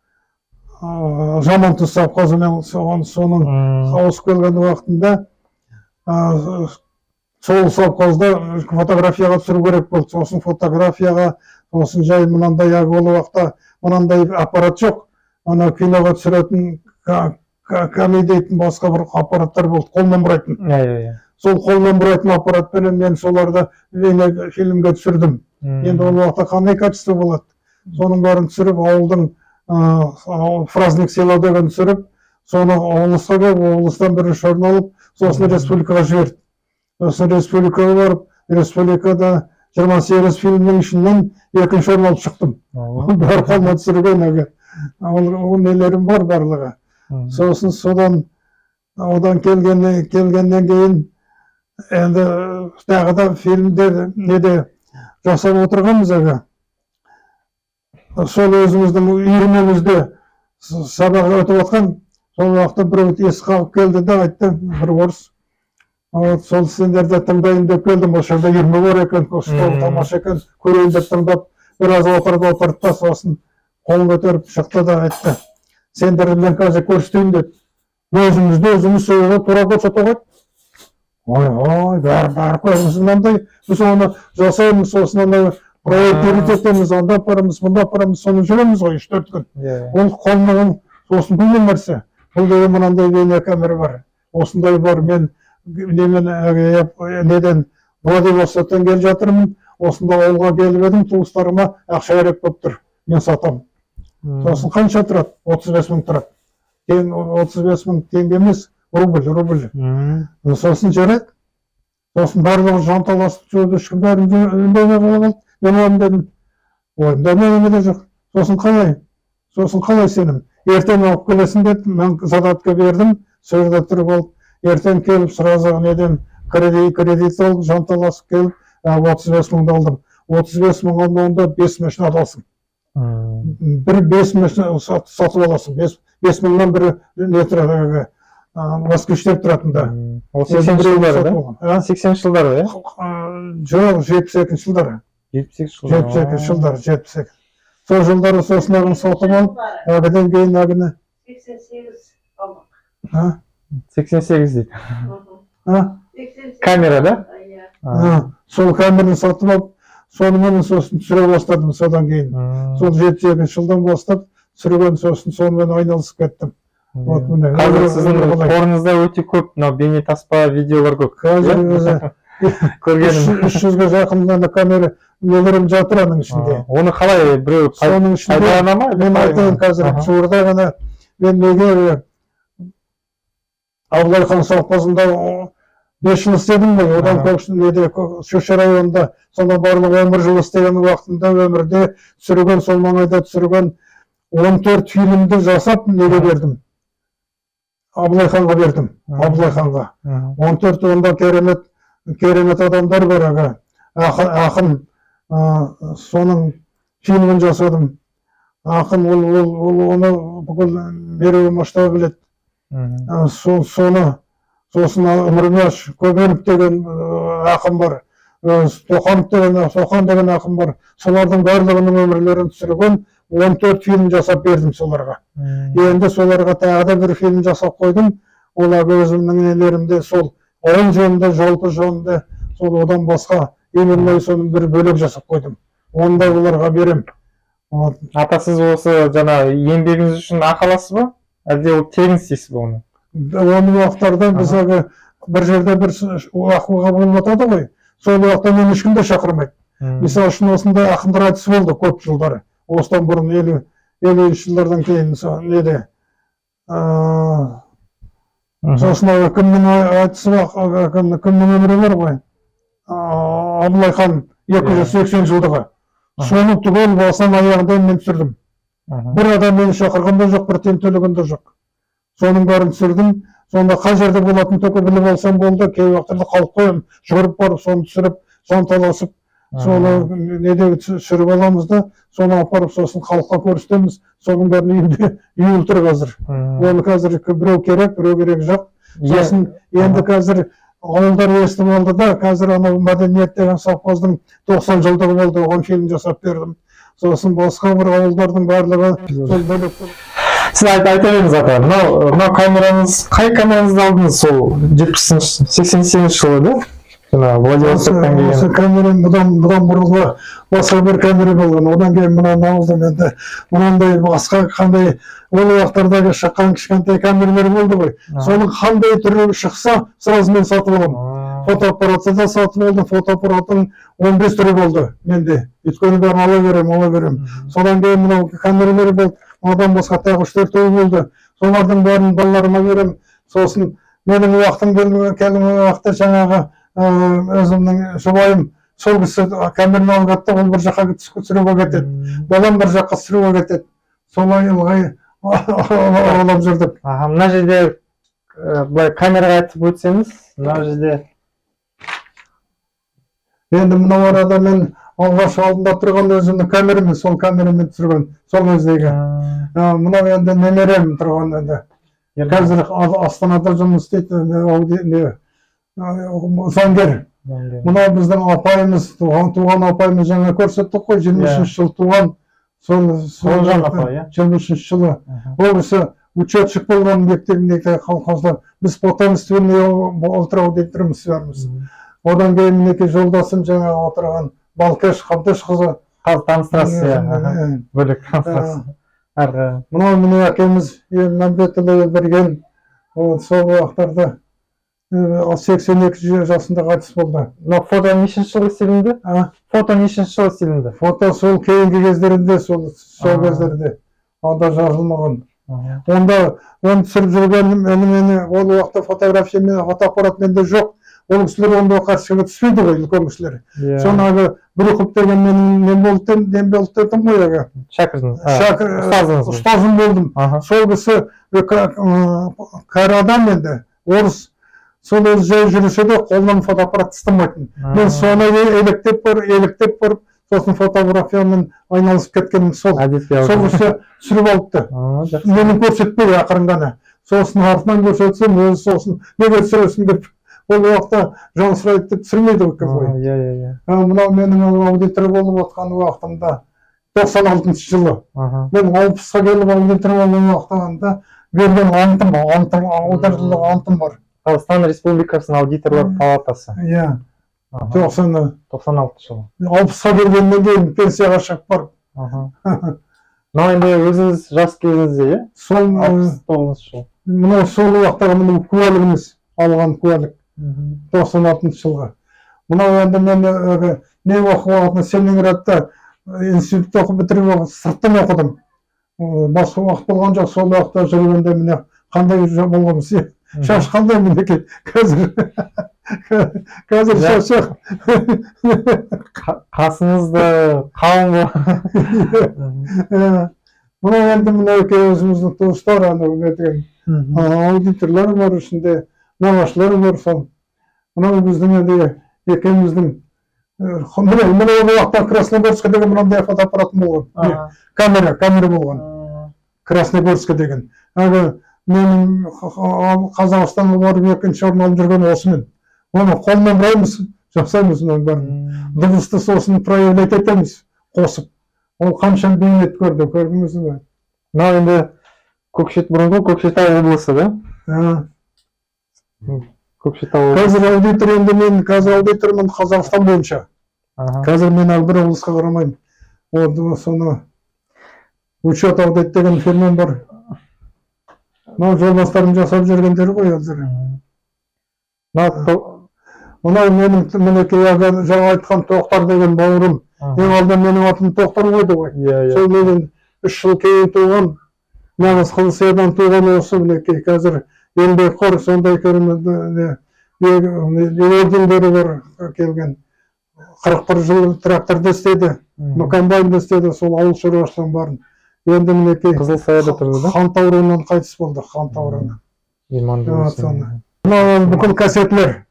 Жамантұз совхозымен соның ауысып келген уақытында сол совхозда фотографияға түсіру керек болды. Сосын фотографияға, сосын жай мынандай ол уақытта мынандай аппарат жоқ. Ана киноға түсіретін дейтін басқа бір аппараттар болды, қолмен бұрайтын. Сол қолмен бұрайтын аппаратпен мен соларды фильмге түсірдім. Енді ол уақытта қандай качество болады. Соның бәрін түсіріп, ауылдың праздник сыйлау деген түсіріп, соны облысқа келіп, облыстан бірінші орын алып, сосын республикаға жіберді. Сосын республикаға барып, республикада 28 фильмнің ішінен екінші орын алып шықтым. Бәрі қолына түсірген. Ол нелерім бар барлығы. Сосын одан келгеннен кейін енді тағы да фильмдер неде жасап отырғанбыз әгі. Сол өзіміздің үйірмемізде сабақ өтіп отқан, сол уақытта біреу есік қағып келді де айтты, бір орыс. Сол сендерді тыңдайын деп келдім, осы жерде үйірме бар екен, Көкшетау тамаша екен, көрейін деп тыңдап, біраз отырды да, сосын қолын көтеріп шықты да айтты. Сендерді мен қазір көрсетейін деді. Өзіміз сөйлеуге тура көрсете ғой. Ой, бәрі көзіміз мынандай, біз оны жасаймыз, сосын ана проект етеміз, анда апарамыз, мұнда апарамыз, соны жүреміз ғой 3-4 күн. Ол қолынан сосын білген нәрсе. Бұл деген мынандай бейнекамера бар. Осындай бар, мен неден Владивостоктан келіп жатырмын, осында ауылға келіп едім, туыстарыма ақша керек болып тұр, мен сатамын. Сосын қанша тұрады? 35 мың тұрады. 35 мың теңге емес, рубль. Сосын жарайды. Сосын барлығы жанталасып жүрді, ешкім бәрін үндемей қалды. Мен оған дедім, ойымда неме жоқ. Сосын қалай сенім? Ертең алып келесің деді, мен задатқа бердім, сол жерде тұрып алып, ертең келіп сразу неден кредит алып, жанталасып келіп, 35 мыңды алдым. 35 мың онда 5 машина аласың. Бір 5 машина сатып аласың. 5 мыңнан бір москвичтер тұратын да. Ол 80 жылдары да? 80 жылдары, иә? Жоқ, 72 жылдары. 72 жылдары. 72 жылдары, 72. Сол жылдары сосын ағын сатып алып, ағыдан кейін ағыны. 88 алмақ. 88 дейді. Камера да? Сол камераны сатып алып, сонымен сосын түсіре бастадым содан кейін. Сол 72 жылдан бастап түсірген сосын сонымен айналысып кеттім. Қазір сіздің қорыңызда өте көп бейне таспа, видеолар көп. Қазір өзі көргенім. 300-ге жақын камера нелерім жатыр аның ішінде. Оны қалай біреу пайдалана ма? Мен айтайын қазір жуырда ғана мен неге Абылайхан совхозында 5 жыл істедім ғой, одан көкшілерде Шөше районында сонда барлық 11 жыл істеген уақытында өмірде түсірген, сол маңайда түсірген 14 фильмді жасап неге бердім? Абылайханға бердім, Абылайханға. 14 онда керемет адамдар бар аға. Ақын соның фильмін жасадым. Ақын ол оны бүкіл беруі маштабы біледі. Сосын Өмірмеш Көбенов деген ақын бар. Тоқан деген ақын бар. Солардың барлығының өмірлерін түсірген 14 фильм жасап бердім соларға. Енді соларға тағы да бір фильм жасап қойдым. Ол өзімнің нелерімде сол ауыл жөнінде, жалпы жөнінде, сол одан басқа емелмей соның бір бөлек жасап қойдым. Оны да оларға берем. Ата, сіз осы жаңа еңбегіңіз үшін ақы аласыз ба? Әлде ол тегін істейсіз ба оны? Оны уақыттарда біз бір жерде бір ақылға болып жатады ғой. Сол уақытта мен ешкімді шақырмайды. Мысалы үшін осындай ақындар айтысы болды көп жылдары. Осыдан бұрын 50 жылдардан кейін неде. Сосын кімнің айтысы бар, кімнің өмірі бар ғой. Абылайхан 280 жылдығы. Соны түгел басынан аяғында мен түсірдім. Бір адам мені шақырған да жоқ, бір тиын төлеген де жоқ. Соның бәрін түсірдім. Сонда қай жерде болатын төке біліп алсам болды. Кей уақыттарда қалып қоямын, жүгіріп барып, соны түсіріп, жанталасып, соны недегі түсіріп аламыз да, соны апарып сосын халыққа көрсетеміз. Соның бәрін үйінде үйіліп тұр қазір. Оны қазір біреу керек жоқ. Сосын енді қазір ауылдар естіп алды да, қазір анау мәдениет деген совхоздың 90 жылдығы болды, оған фильм жасап бердім. Сосын басқа бір ауылдардың барлығы сол бөлек. Сіз айта беріңіз ата, мынау камераңыз, қай камераңызды алдыңыз сол 88 жылы да? Владивостоктан кейін. Осы камерам бұдан бұрынғы басқа бір камера болған. Одан кейін мынаны алдым енді. Мынандай басқа қандай ол уақыттардағы шыққан кішкентай камералар болды ғой. Соның қандай түрі шықса, сразу мен сатып аламын. Фотоаппаратты да сатып алдым. Фотоаппараттың 15 түрі болды менде. Өйткені бәрін ала берем. Содан кейін мынау камералар болды. Одан басқа тағы 3-4 болды. Солардың бәрін балаларыма берем. Сосын менің уақытым келген уақытта жаңағы өзімнің жұбайым сол кісі камераны алып кетті, ол бір жаққа түсіруге кетеді. Балам бір жаққа түсіруге кетеді. Солай ылғай алып жүрдік. Мына жерде былай камераға айтып өтсеңіз, мына жерде енді мынау арада мен алғаш алдында тұрған өзімнің камерамен, сол камерамен түсірген, сол кездегі. Мынау енді немерем тұрған енді. Қазір Астанада жұмыс істейді, заңгер. Мынау біздің апайымыз, туған апайымыз жаңа көрсеттік қой, 23 жыл туған. Солжан апай, 23 жылы. Ол кісі учетчик болған мектебіндегі колхозда. Біз потомственный отырау деп тұрмыз бәріміз. Одан кейін мінеке жолдасым жаңа отырған Балкеш Қабдеш қызы. Таныстырасыз, бөлек таныстырасыз. Мынау міне әкеміз Мәмбетұлы берген, сол уақыттарда 82 жасында қайтыс болды. Фото нешінші жылы істелінді? Фото нешінші жылы істелінді? Фото сол кейінгі кездерінде, сол кездерде. Онда жазылмаған. Онда оны түсіріп жүрген мені ол уақытта фотоаппарат менде жоқ. Ол кісілер онда қаршыға түспейді ғой, үлкен кісілер. Сонағы Брюхов деген мен болды дедім ғой. Шәкірдіңіз? Ұстазым болдым. Сол кісі кәрі адам енді, орыс. Сол өзі жай жүруші де қолынан фотоаппарат ұстамайтын. Мен соны еліктеп барып, сосын фотографиямен айналысып кеткенім сол. Сол кісі түсіріп алыпты. Мені көрсетпей ақырындана. сосын артынан көрсетсем өзі сосын неге түсіресің деп ол уақытта жан сұрайды деп түсірмейді екен ғой. Иә. Мынау менің аудитор болып отқан уақытымда 96 жылы мен 60-қа келіп аудитор болған уақытында берген аудиторлық антым бар. Қазақстан Республикасының аудиторлар палатасы. Иә. 96 жылы. 60-қа келгеннен кейін пенсияға шығып барып. Мынау енді өзіңіз жас кезіңізде, иә? Сол 69 жыл. мынау сол уақыттағы мынау куәлігіміз алған куәлік 96 жылға. Мынау енді мен оқып уақытында Сталинградта институтта оқып бітіріп сырттан оқыдым. Басқа уақыт болған жоқ, сол уақытта жүргенде міне қандай болғанбыз. Шаш қандай мінекей қазір шаш қасыңызда қалың мынау енді мінекей өзіміздің туыстар аудиторлар бар ішінде, нағашылар бар. Сол мынау біздің енді екеуміздің мына уақытта Красногорска деген мынандай фотоаппаратым болған. Камера болған. Красногорска деген. Менің Қазақстанға барып екінші орын алып жүрген осымен. Оны қолмен бұраймыз, жасаймыз оның бәрін. Дыбысты сосын проявлять етеміз, қосып. Ол қанша бейнет көрдіңіз бе? Мынау енді бұрынғы Көкшетау облысы, да? Көкшетау. Қазір аудитор енді мен аудитормын Қазақстан бойынша. Қазір мен бір облысқа қарамаймын. Соны учет аудит деген фирмам бар. Мынау жолдастарым жасап жүргендері ғой қазір. Мынау менің мінекей жаңа айтқан Тоқтар деген бауырым. Ең алдымен менің атым Тоқтар қойды ғой. Сол менен 3 жыл кейін туған, нағыз Қылсайдан туған осы мінекей. Қазір еңбекқор сондай ордендері бар келген. 41 жыл тракторда істеді, комбайнда істеді, сол ауыл шаруашылығын барын. Енді мінекей Қызылсаяда тұрды, да? Қант ауруынан қайтыс болды, қант ауруынан. Мынау бүкіл кассетлер.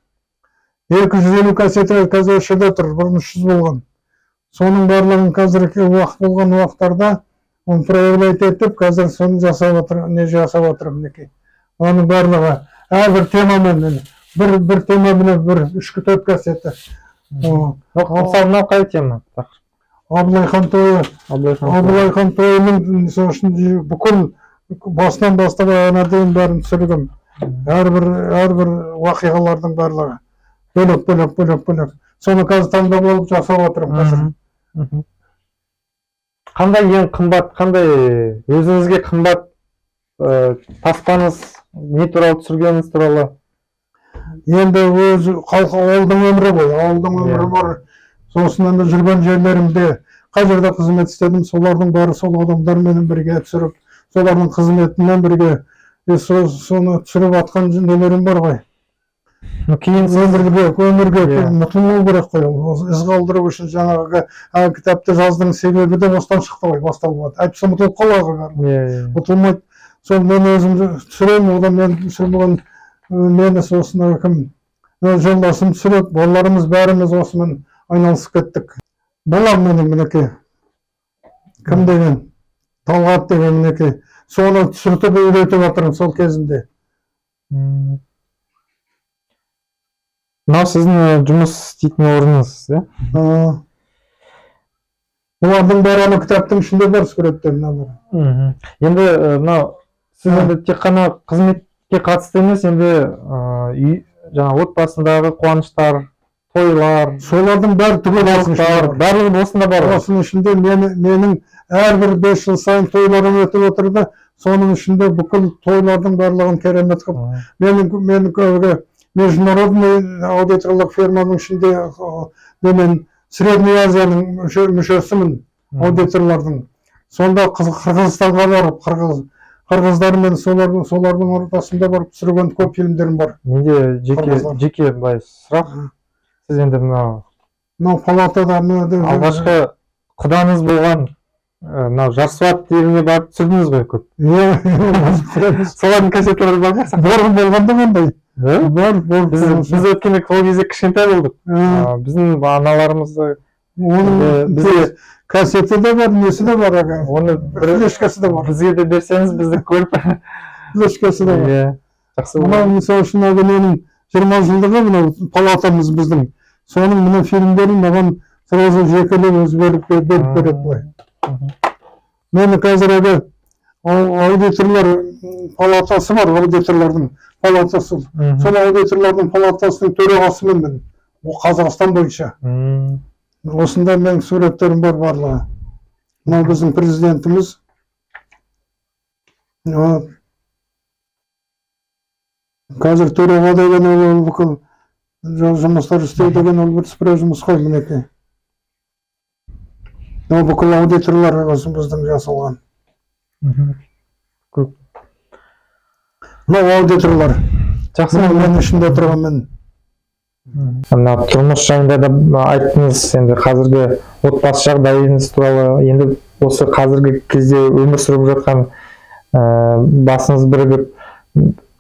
250 кассетлер қазір ішінде тұр, бұрын 300 болған. Соның барлығын қазіргі уақыт болған уақыттарда оны проявлять етіп, қазір соны жасап отыр мінекей. Оның барлығы әрбір темамен, бір темамен 3-4 кассеті. Мысалы, мынау қай тема? Абылайхан тойы. Абылайхан тойының бүкіл басынан бастап аяғына дейін бәрін түсірдім. Әрбір уақиғалардың барлығы. Бөлек. Соны қазір таңдап алып жасап отырмын қазір. Қандай ең қымбат, қандай өзіңізге қымбат таспаңыз, не туралы түсіргеніңіз туралы? Енді өз ауылдың өмірі ғой, ауылдың өмірі бар. Сосын енді жүрген жерлерімде қай жерде қызмет істедім, солардың бары сол адамдармен бірге түсіріп, солардың қызметімен бірге соны түсіріп атқан нелерім бар ғой. Кейін өмірге ұмытылмау керек қой, із қалдыру үшін жаңағы кітапты жаздың себебі де осыдан шықты ғой, басталмады. Әйтпесе ұмытылып қалады. Ұмытылмайды. Сол мен өзім түсіремін, одан мен түсірмеген мені сосын кім жолдасым түсіреді, балаларымыз бәріміз осымен айналысып кеттік. Балам менің мінекей, кім деген, Талғат деген мінекей, соны түсіртіп үйретіп жатырмын сол кезінде. Мынау сіздің жұмыс істейтін орныңыз, да? Олардың бәрі кітаптың ішінде бар суреттер. Енді мынау сіз енді тек қана қызметке қатысты емес, енді жаңа отбасындағы қуаныштар, тойлар, солардың бәрі барлығы осында бар. Осының ішінде менің әрбір 5 жыл сайын тойларым өтіп отырды. Соның ішінде бүкіл тойлардың барлығын керемет қылып. Менің международный аудиторлық фирманың ішінде мен Средний Азияның мүшесімін аудиторлардың. Сонда Қырғызстанға барып, қырғыздармен солардың ортасында барып түсірген көп фильмдерім бар. Менде жеке былай сұрақ. Сіз енді мынау палатада алғашқы құданыз болған Жарсуат еліне барып түсірдіңіз ғой көп. Солардың кассетлері бар ма? Болғанда қандай? Бар. Біз өткенде ол кезде кішкентай болдық. Біздің аналарымызды бізге кассеті де бар, несі де бар. Оны флешкасы да бар. Бізге де берсеңіз, бізді көріп үлескесі де бар. Иә, жақсы Мына болды. мысалы үшін менің 20 жылдығы мынау палатамыз біздің. Соның мына фильмдерін маған сразу жекелеп өзі беріп береді былай. Мені қазір аудиторлар палатасы бар, аудиторлардың палатасы. Сол аудиторлардың палатасының төрағасымын мен. Ол Қазақстан бойынша. Осында менің суреттерім бар барлығы. Мынау біздің президентіміз. Қазір төраға деген ол бүкіл жұмыстар істеу деген ол бір спре жұмыс қой мінекей. Ол бүкіл аудиторлар осы біздің жасалған. Мынау аудиторлар. Жақсы. Мен ішінде тұрған мен. Мына тұрмыс жайында да айттыңыз, енді қазіргі отбасы жағдайыңыз туралы, енді осы қазіргі кезде өмір сүріп жатқан басыңыз бірігіп,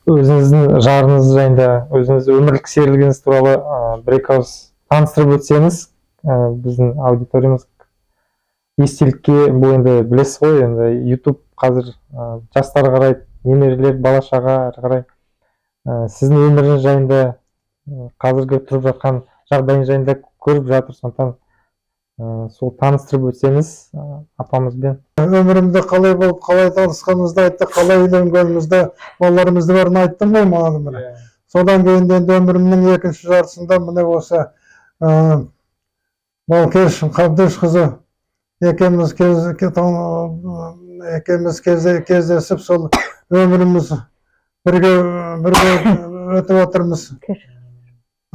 өзіңіздің жарыңыз жайында, өзіңіздің өмірлік серігіңіз туралы бір-екі ауыз таныстырып өтсеңіз, біздің аудиториямыз естелікке, бұл енді білесіз ғой, енді YouTube қазір жастар қарайды, немерелер, бала-шаға әрі қарай. Сіздің өміріңіз жайында, қазіргі тұрып жатқан жағдайыңыз жайында көріп жатыр, сондықтан сол таныстырып өтсеңіз апамызбен. Өмірімді қалай болып, қалай танысқанымызды айтты, қалай үйленгенімізді, балаларымызды бәрін айттым ғой маған міне. Содан кейін енді өмірімнің екінші жартысында міне осы Балкеш Қабдешқызы екеуміз кездесіп сол өміріміз бірге өтіп отырмыз.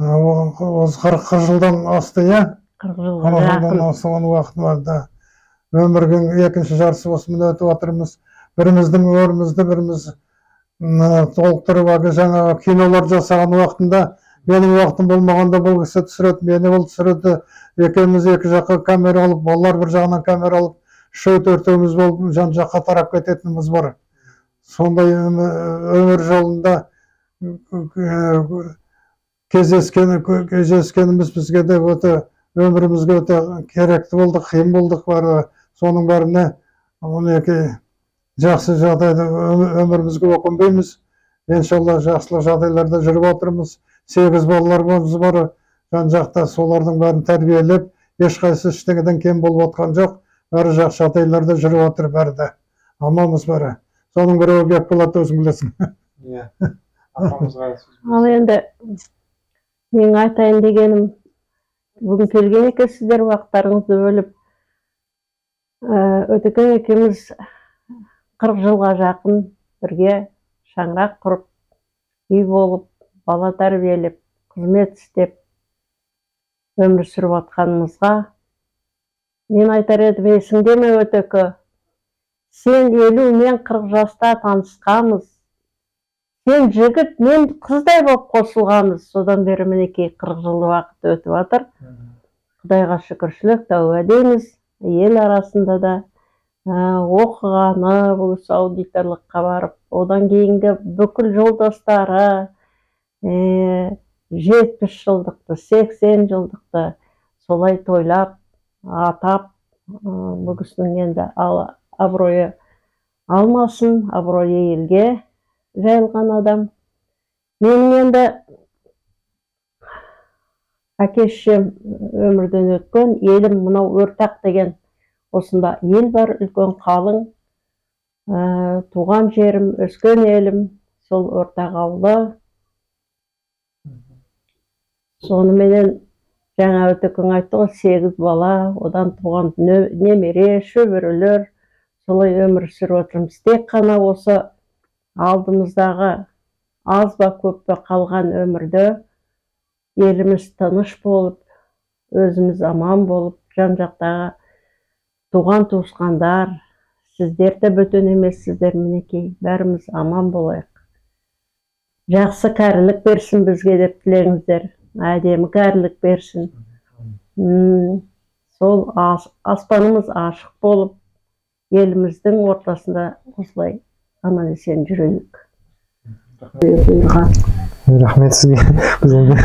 Осы 40 жылдан асты, иә? 40 жылдан асыған уақыт бар да. Өмірдің екінші жартысы осымен өтіп отырмыз. Біріміздің өмірімізді біріміз толықтырып, жаңағы кинолар жасаған уақытында, менің уақытым болмағанда бұл кісі түсіреді, мені ол түсіреді. Екеуміз екі жаққа камера алып, балалар бір жағынан камера алып, үшеу-төртеуміз болып жан жаққа тарап кететініміз бар. Сондай өмір жолында кездескеніміз бізге де өте өмірімізге өте керекті болды, қиын болдық бар. Соның бәріне жақсы жағдайда өмірімізге өкінбейміз. Иншалла жақсылы жағдайларда жүріп отырмыз. 8 балаларымыз бар, жан жақта солардың бәрін тәрбиелеп, ешқайсы ештеңеден кем болып отқан жоқ. Бәрі жақсы жағдайларда жүріп отыр, бәрі де аманбыз бәрі. Соның біреуі кеп қалады, өзің білесің. Иә. Апамызға Ал енді мен айтайын дегенім, бүгін келген екенсіздер, уақыттарыңызды бөліп. Өтекең екеуміз 40 жылға жақын бірге шаңырақ құрып, үй болып, бала тәрбиелеп, қызмет істеп, өмір сүріп атқанымызға мен айтар едім, есіңде ме Өтекі? Сен 50, мен 40 жаста танысқанбыз. Сен жігіт, мен қыздай болып қосылғанбыз. Содан бері мінекей 40 жыл уақыт өтіп жатыр. Құдайға шүкіршілік тәуба дейміз. Ел арасында да оқығаны, бұл аудиторлыққа барып, одан кейінгі бүкіл жолдастары 70 жылдықты, 80 жылдықты солай тойлап, атап, бұл кісінің енді абыройы алмасын, абыройы елге жайылған адам. Менің енді әке-шешем өмірден өткен, елім мынау Өртақ деген осында ел бар, үлкен қалың, туған жерім, өскен елім, сол Өртақ ауылы. Соныменен жаңа Өтекең айтты ғой, 8 бала, одан туған немере, шөберелер, солай өмір сүріп отырмыз. Тек қана осы алдымыздағы аз ба көп па қалған өмірді еліміз тыныш болып, өзіміз аман болып, жан жақтағы туған туысқандар, сіздер де бөтен емессіздер, мінекей, бәріміз аман болайық. Жақсы кәрілік берсін бізге деп тілеңіздер, әдемі кәрілік берсін. Сол аспанымыз ашық болып, еліміздің ортасында осылай аман есен жүрейік. Рахмет сізге. Біз енді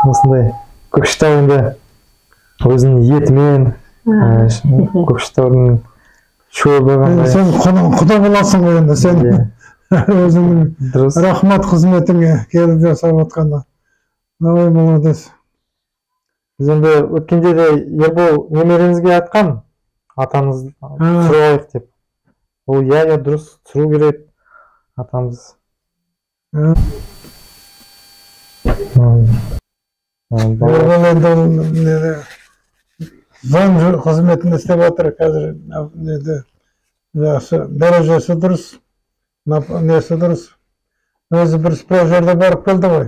осындай Көкшетауында өзінің етімен, Көкшетаудың шөбі қандай. Сен құда боласың ғой енді, сен. өзіңнің Дұрыс. рахмат қызметіңе келіп жасап отқанда. Ой, молодец. Біз енді өткенде де Ербол немереңізге айтқан, атамыз түсіріп деп. Ол иә, дұрыс, түсіру керек атамыз. Ербол енді заң қызметін істеп жатыр қазір. Жақсы, дәрежесі дұрыс, несі дұрыс. Өзі бір жерде барып келді ғой.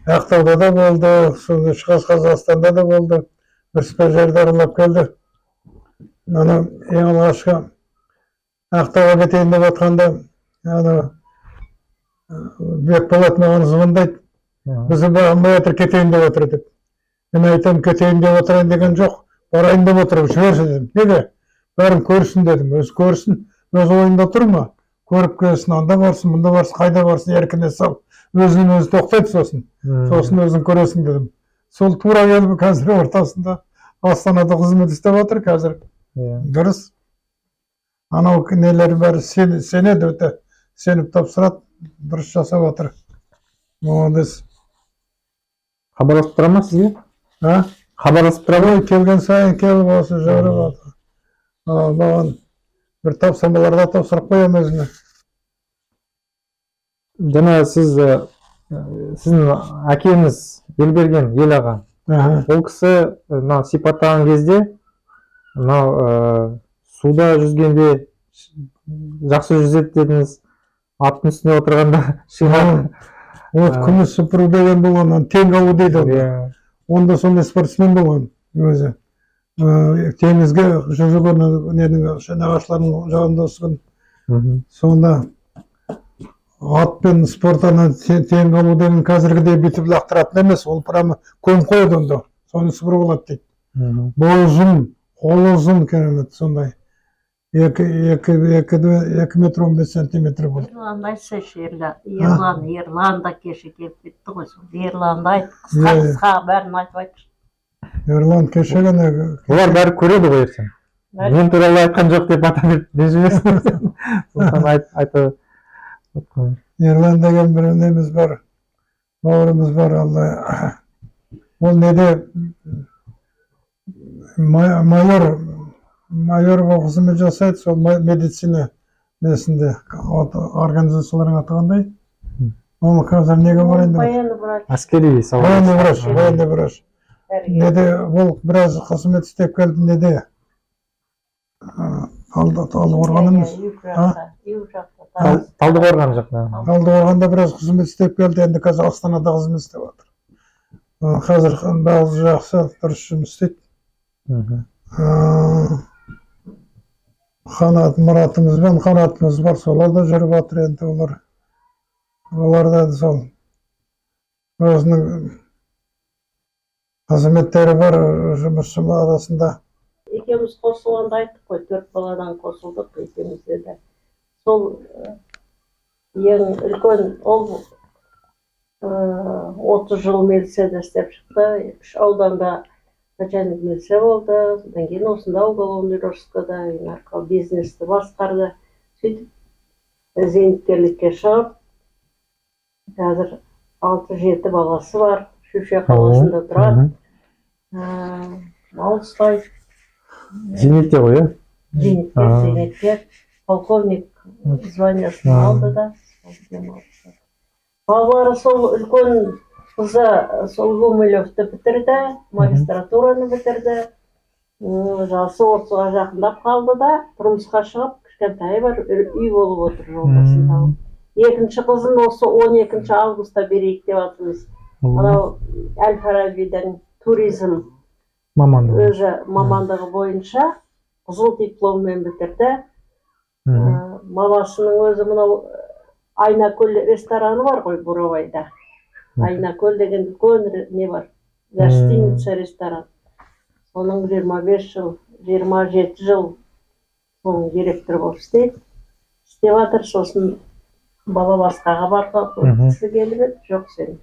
Ақтауда да болды, Шығыс Қазақстанда да болды. Бір жерде аралап келді. Ана ең алғашқы Ақтауға кетейін деп жатқанда, Бекболат маған звондайды. Бізді бағынбай отыр, кетейін деп отыр деп. Мен айтам, кетейін деп отырайын деген жоқ. Барайын деп отырып, жіберші дедім. Неге? Бәрін көрсін дедім. Өзі көрсін, өз ойында тұрма. Көріп келсін, анда барсын, мұнда барсын, қайда барсын, еркіне сал. Өзінен өзі тоқтайды сосын. Сосын өзін көресің дедім. Сол тура келіп қазір ортасында Астанада қызмет істеп отыр қазір. Дұрыс. Анау нелер бәрі сенеді өте. Сеніп тапсырады. Дұрыс жасап отыр. Молодец. Хабарласып тұра ма сізге? Хабарласып тұра ма? Келген сайын келіп осы жіберіп отыр. Маған бір тапсырмаларда тапсырып қоямын өзіме. Жаңа сіздің әкеңіз Елберген ел аға. Ол кісі сипаттаған кезде суда жүзгенде жақсы жүзеді дедіңіз, аттың үстіне отырғанда шығады. Күміс сыпыру деген болған, тең алу дейді. Онда сондай спортсмен болған өзі. Теңізге жүзуген ағашлардың жағында өскен. Сонда атпен спортаны тең алу деген қазіргідей бүйтіп лақтыратын емес. Ол прямо көм қойды онда. Соны сыпыру болады дейді. Бойы ұзын, қолы ұзын керемет сондай. 2 метр 15 сантиметр болды. Ерланды айтса Ерлан да кеше келіп кетті ғой. Ерланды айт, қысқа бәрін айтып айтшы. Ерлан кеше ғана. Олар бәрі көреді ғой ертең. Мен туралы айтқан жоқ деп атап ренжімесін. Сондықтан айтып. Ерлан деген бір неміз бар. Бауырымыз бар, Алла. Ол неде майор болып қызмет жасайды, сол медицина несінде организациялардың атығандай. Ол қазір неге бар енді? Әскери салон. Военный врач. Неде ол біраз қызмет істеп келді, неде? Талдықорған емес. Талдықорған жақта. Талдықорғанда біраз қызмет істеп келді, енді қазір Астанада қызмет істеп жатыр. Қазір бәрі жақсы, дұрыс жұмыс істейді. Мұратымыз бен қанатымыз бар, солар да жүріп жатыр енді олар да сол өзінің қызметтері бар жұмысшы арасында. Екеуміз қосылғанда айттық қой, 4 баладан қосылдық екеумізде де. Сол ең үлкен ол 30 жыл милицияда істеп шықты, 3 ауданда начальник милиция болды, содан кейін осында уголовный розыскада наркотикалық бизнесті басқарды. Сөйтіп зейнеткерлікке шығып, қазір 6-7 баласы бар, Шүше қаласында тұрады. Мал ұстайды. Зейнетте ғой, иә? Зейнеткер, полковник званиясын алды да. Балалары сол үлкен қызы сол Гумилевті бітірді, магистратураны бітірді. Жасы 30-ға жақындап қалды да, тұрмысқа шығып, кішкентай бар үй болып отыр жолдасын тауып. Екінші қызын осы 12 августта берейік деп жатырмыз. Анау Әл-Фарабидің туризм өзі мамандығы бойынша қызыл дипломмен бітірді. Мамасының өзі мынау Айнакөл рестораны бар ғой Бурабайда. Айнакөл деген үлкен не бар, гостиница ресторан. Соның 25 жыл, 27 жыл соның директор болып істейді. Істеп жатыр, сосын бала басқаға барып кісі келіп еді, жоқ сен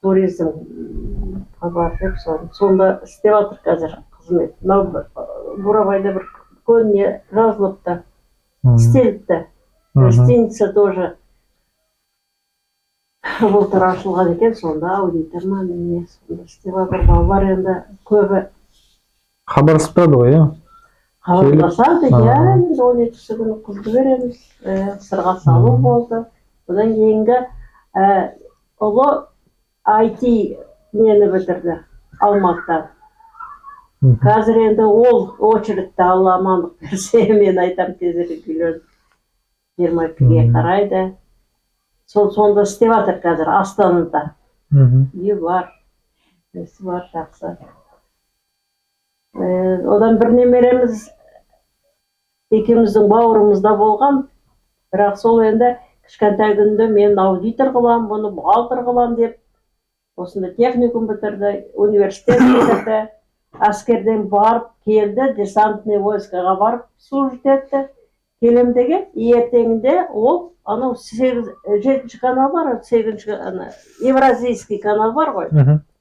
туризм бар деп сонда істеп жатыр қазір қызмет. Бурабайда бір үлкен не жазылыпты, істеліпті. Гостиница тоже былтыр ашылған екен, сонда аудиторман не сонда істеп жатыр. Балалар енді көбі Хабарласып тұрады ғой, иә? хабарласады, иә, енді 12-сі күні қызды береміз, сырға салу болды. Одан кейінгі ұлы IT нені бітірді Алматыда. Қазір енді ол очередті Алла амандық берсе, мен айтам тезірек үйленіп 22-ге қарайды. Сонда істеп жатыр қазір Астанада. Үйі бар, несі бар, жақсы. Одан бір немереміз екеуміздің бауырымызда болған, бірақ сол енді кішкентай күнде мен аудитор қылам, бұны бухгалтер қылам деп, осында техникум бітірді, университет бітірді, әскерден барып келді, десантный войскаға барып служит етті. Келем деген, ертеңінде ол, анау 7-ші канал бар, 8-ші Евразийский канал бар ғой.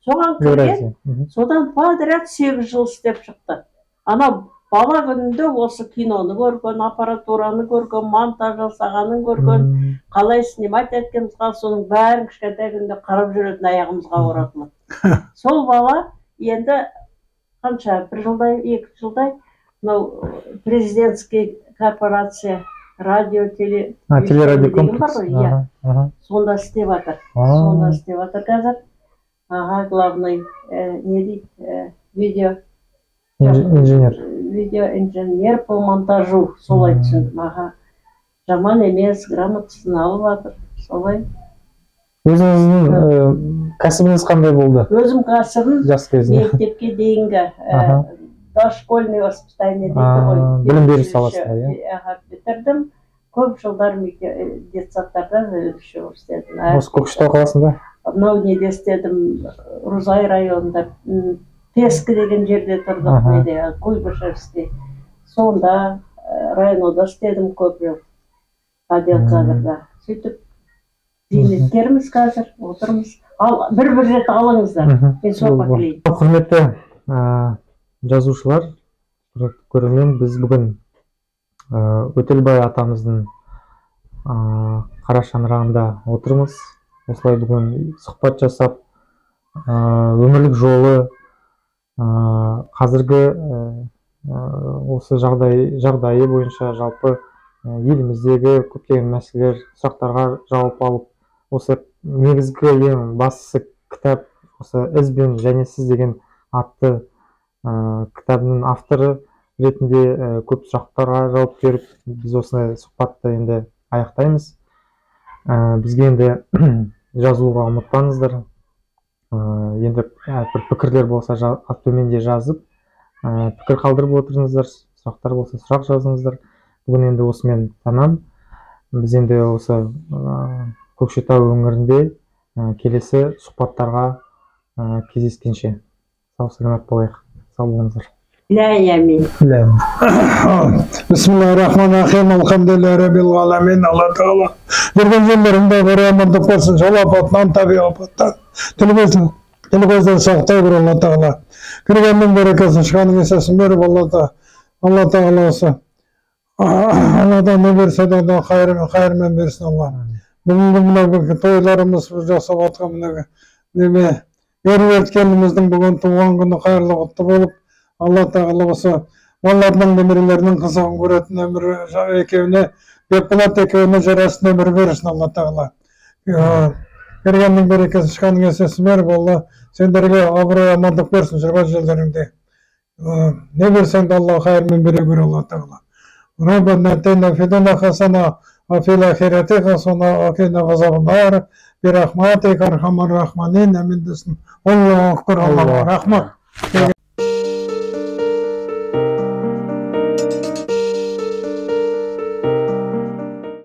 Соған кірген, содан подряд 8 жыл істеп шықты. Ана бала күнінде осы киноны көрген, аппаратураны көрген, монтаж жасағанын көрген, қалай снимать еткеніміз қалай, соның бәрін кішкентай күнде қарап жүретін аяғымызға оратылып. Сол бала енді қанша, 1 жылдай, 2 жылдай, президентский корпорация, радио, телерадио комплекс. Сонда істеп жатыр. Сонда істеп жатыр қазір. Аға, главный, не дейді, видеоинженер по монтажу, солай түсіндім. Аға, жаман емес, грамотасын алып жатыр, солай. Өзіңіздің кәсібіңіз қандай болды? Өзім кәсібім мектепке дейінгі дошкольный воспитание дейді ғой. Білім беру саласында, иә? Бітірдім. Көп жылдар детсадтарда еще істедім. Осы Көкшетау қаласында? Мынау неде істедім, Рузай районында, Пескі деген жерде тұрдық, неде, Куйбышевский. Сонда районда істедім көп жыл. Отдел кадрда. Сөйтіп, зейнеткерміз қазір, отырмыз. Бір рет алыңыздар, мен соға келейін. Құрметті жазушылар, көрермен, біз бүгін Өтелбай атамыздың қара шаңырағында отырмыз. Осылай бүгін сұхбат жасап, өмірлік жолы, қазіргі осы жағдайы бойынша жалпы еліміздегі көптеген мәселелер, сұрақтарға жауап алып, осы негізгі ең бастысы кітап, осы «Із бен және сіз» деген атты кітабының авторы ретінде көп сұрақтарға жауап беріп, біз осындай сұхбатты енді аяқтаймыз. Бізге енді жазылуға ұмытпаңыздар. Енді бір пікірлер болса төменде жазып, пікір қалдырып отырыңыздар, сұрақтар болса сұрақ жазыңыздар. Бүгін енді осымен тамам. Біз енді осы Көкшетау өңірінде келесі сұхбаттарға кездескенше сау саламат болайық. Сау болыңыздар. Бисмиллахир-рахманир-рахим. Алхамдулиллахи раббил аламин. Алла тағала жүрген жерлеріңде бір амандық болсын. Жол апатынан, табиғи апаттан, тіл көзден сақтай бір Алла тағала. Кіргеннің берекесін, шығанның есесін беріп Алла тағала осы. Алладан не берсе де қайырмен берсін Алла. Бүгінгі мына тойларымыз жасап атқан неме еркеліміздің бүгін туған күні қайырлы құтты болып, Алла тағала осы балаларының немерелерінің қызығын көретін өмір екеуіне, Бекболат екеуіне жарасын өмір берсін Алла тағала. Кергеннің берекесін, шығанның есесін беріп, Алла сендерге абырой амандық берсін жүрген жерлеріңде. Не берсең де Алла қайырмен бере көр Алла тағала. Раббана атина фид дунья хасана ва фил ахирати хасана ва қина ғазабан нар бирахматика архамар рахманин. Амин десін. Аллаху акбар. Аллаху рахмат.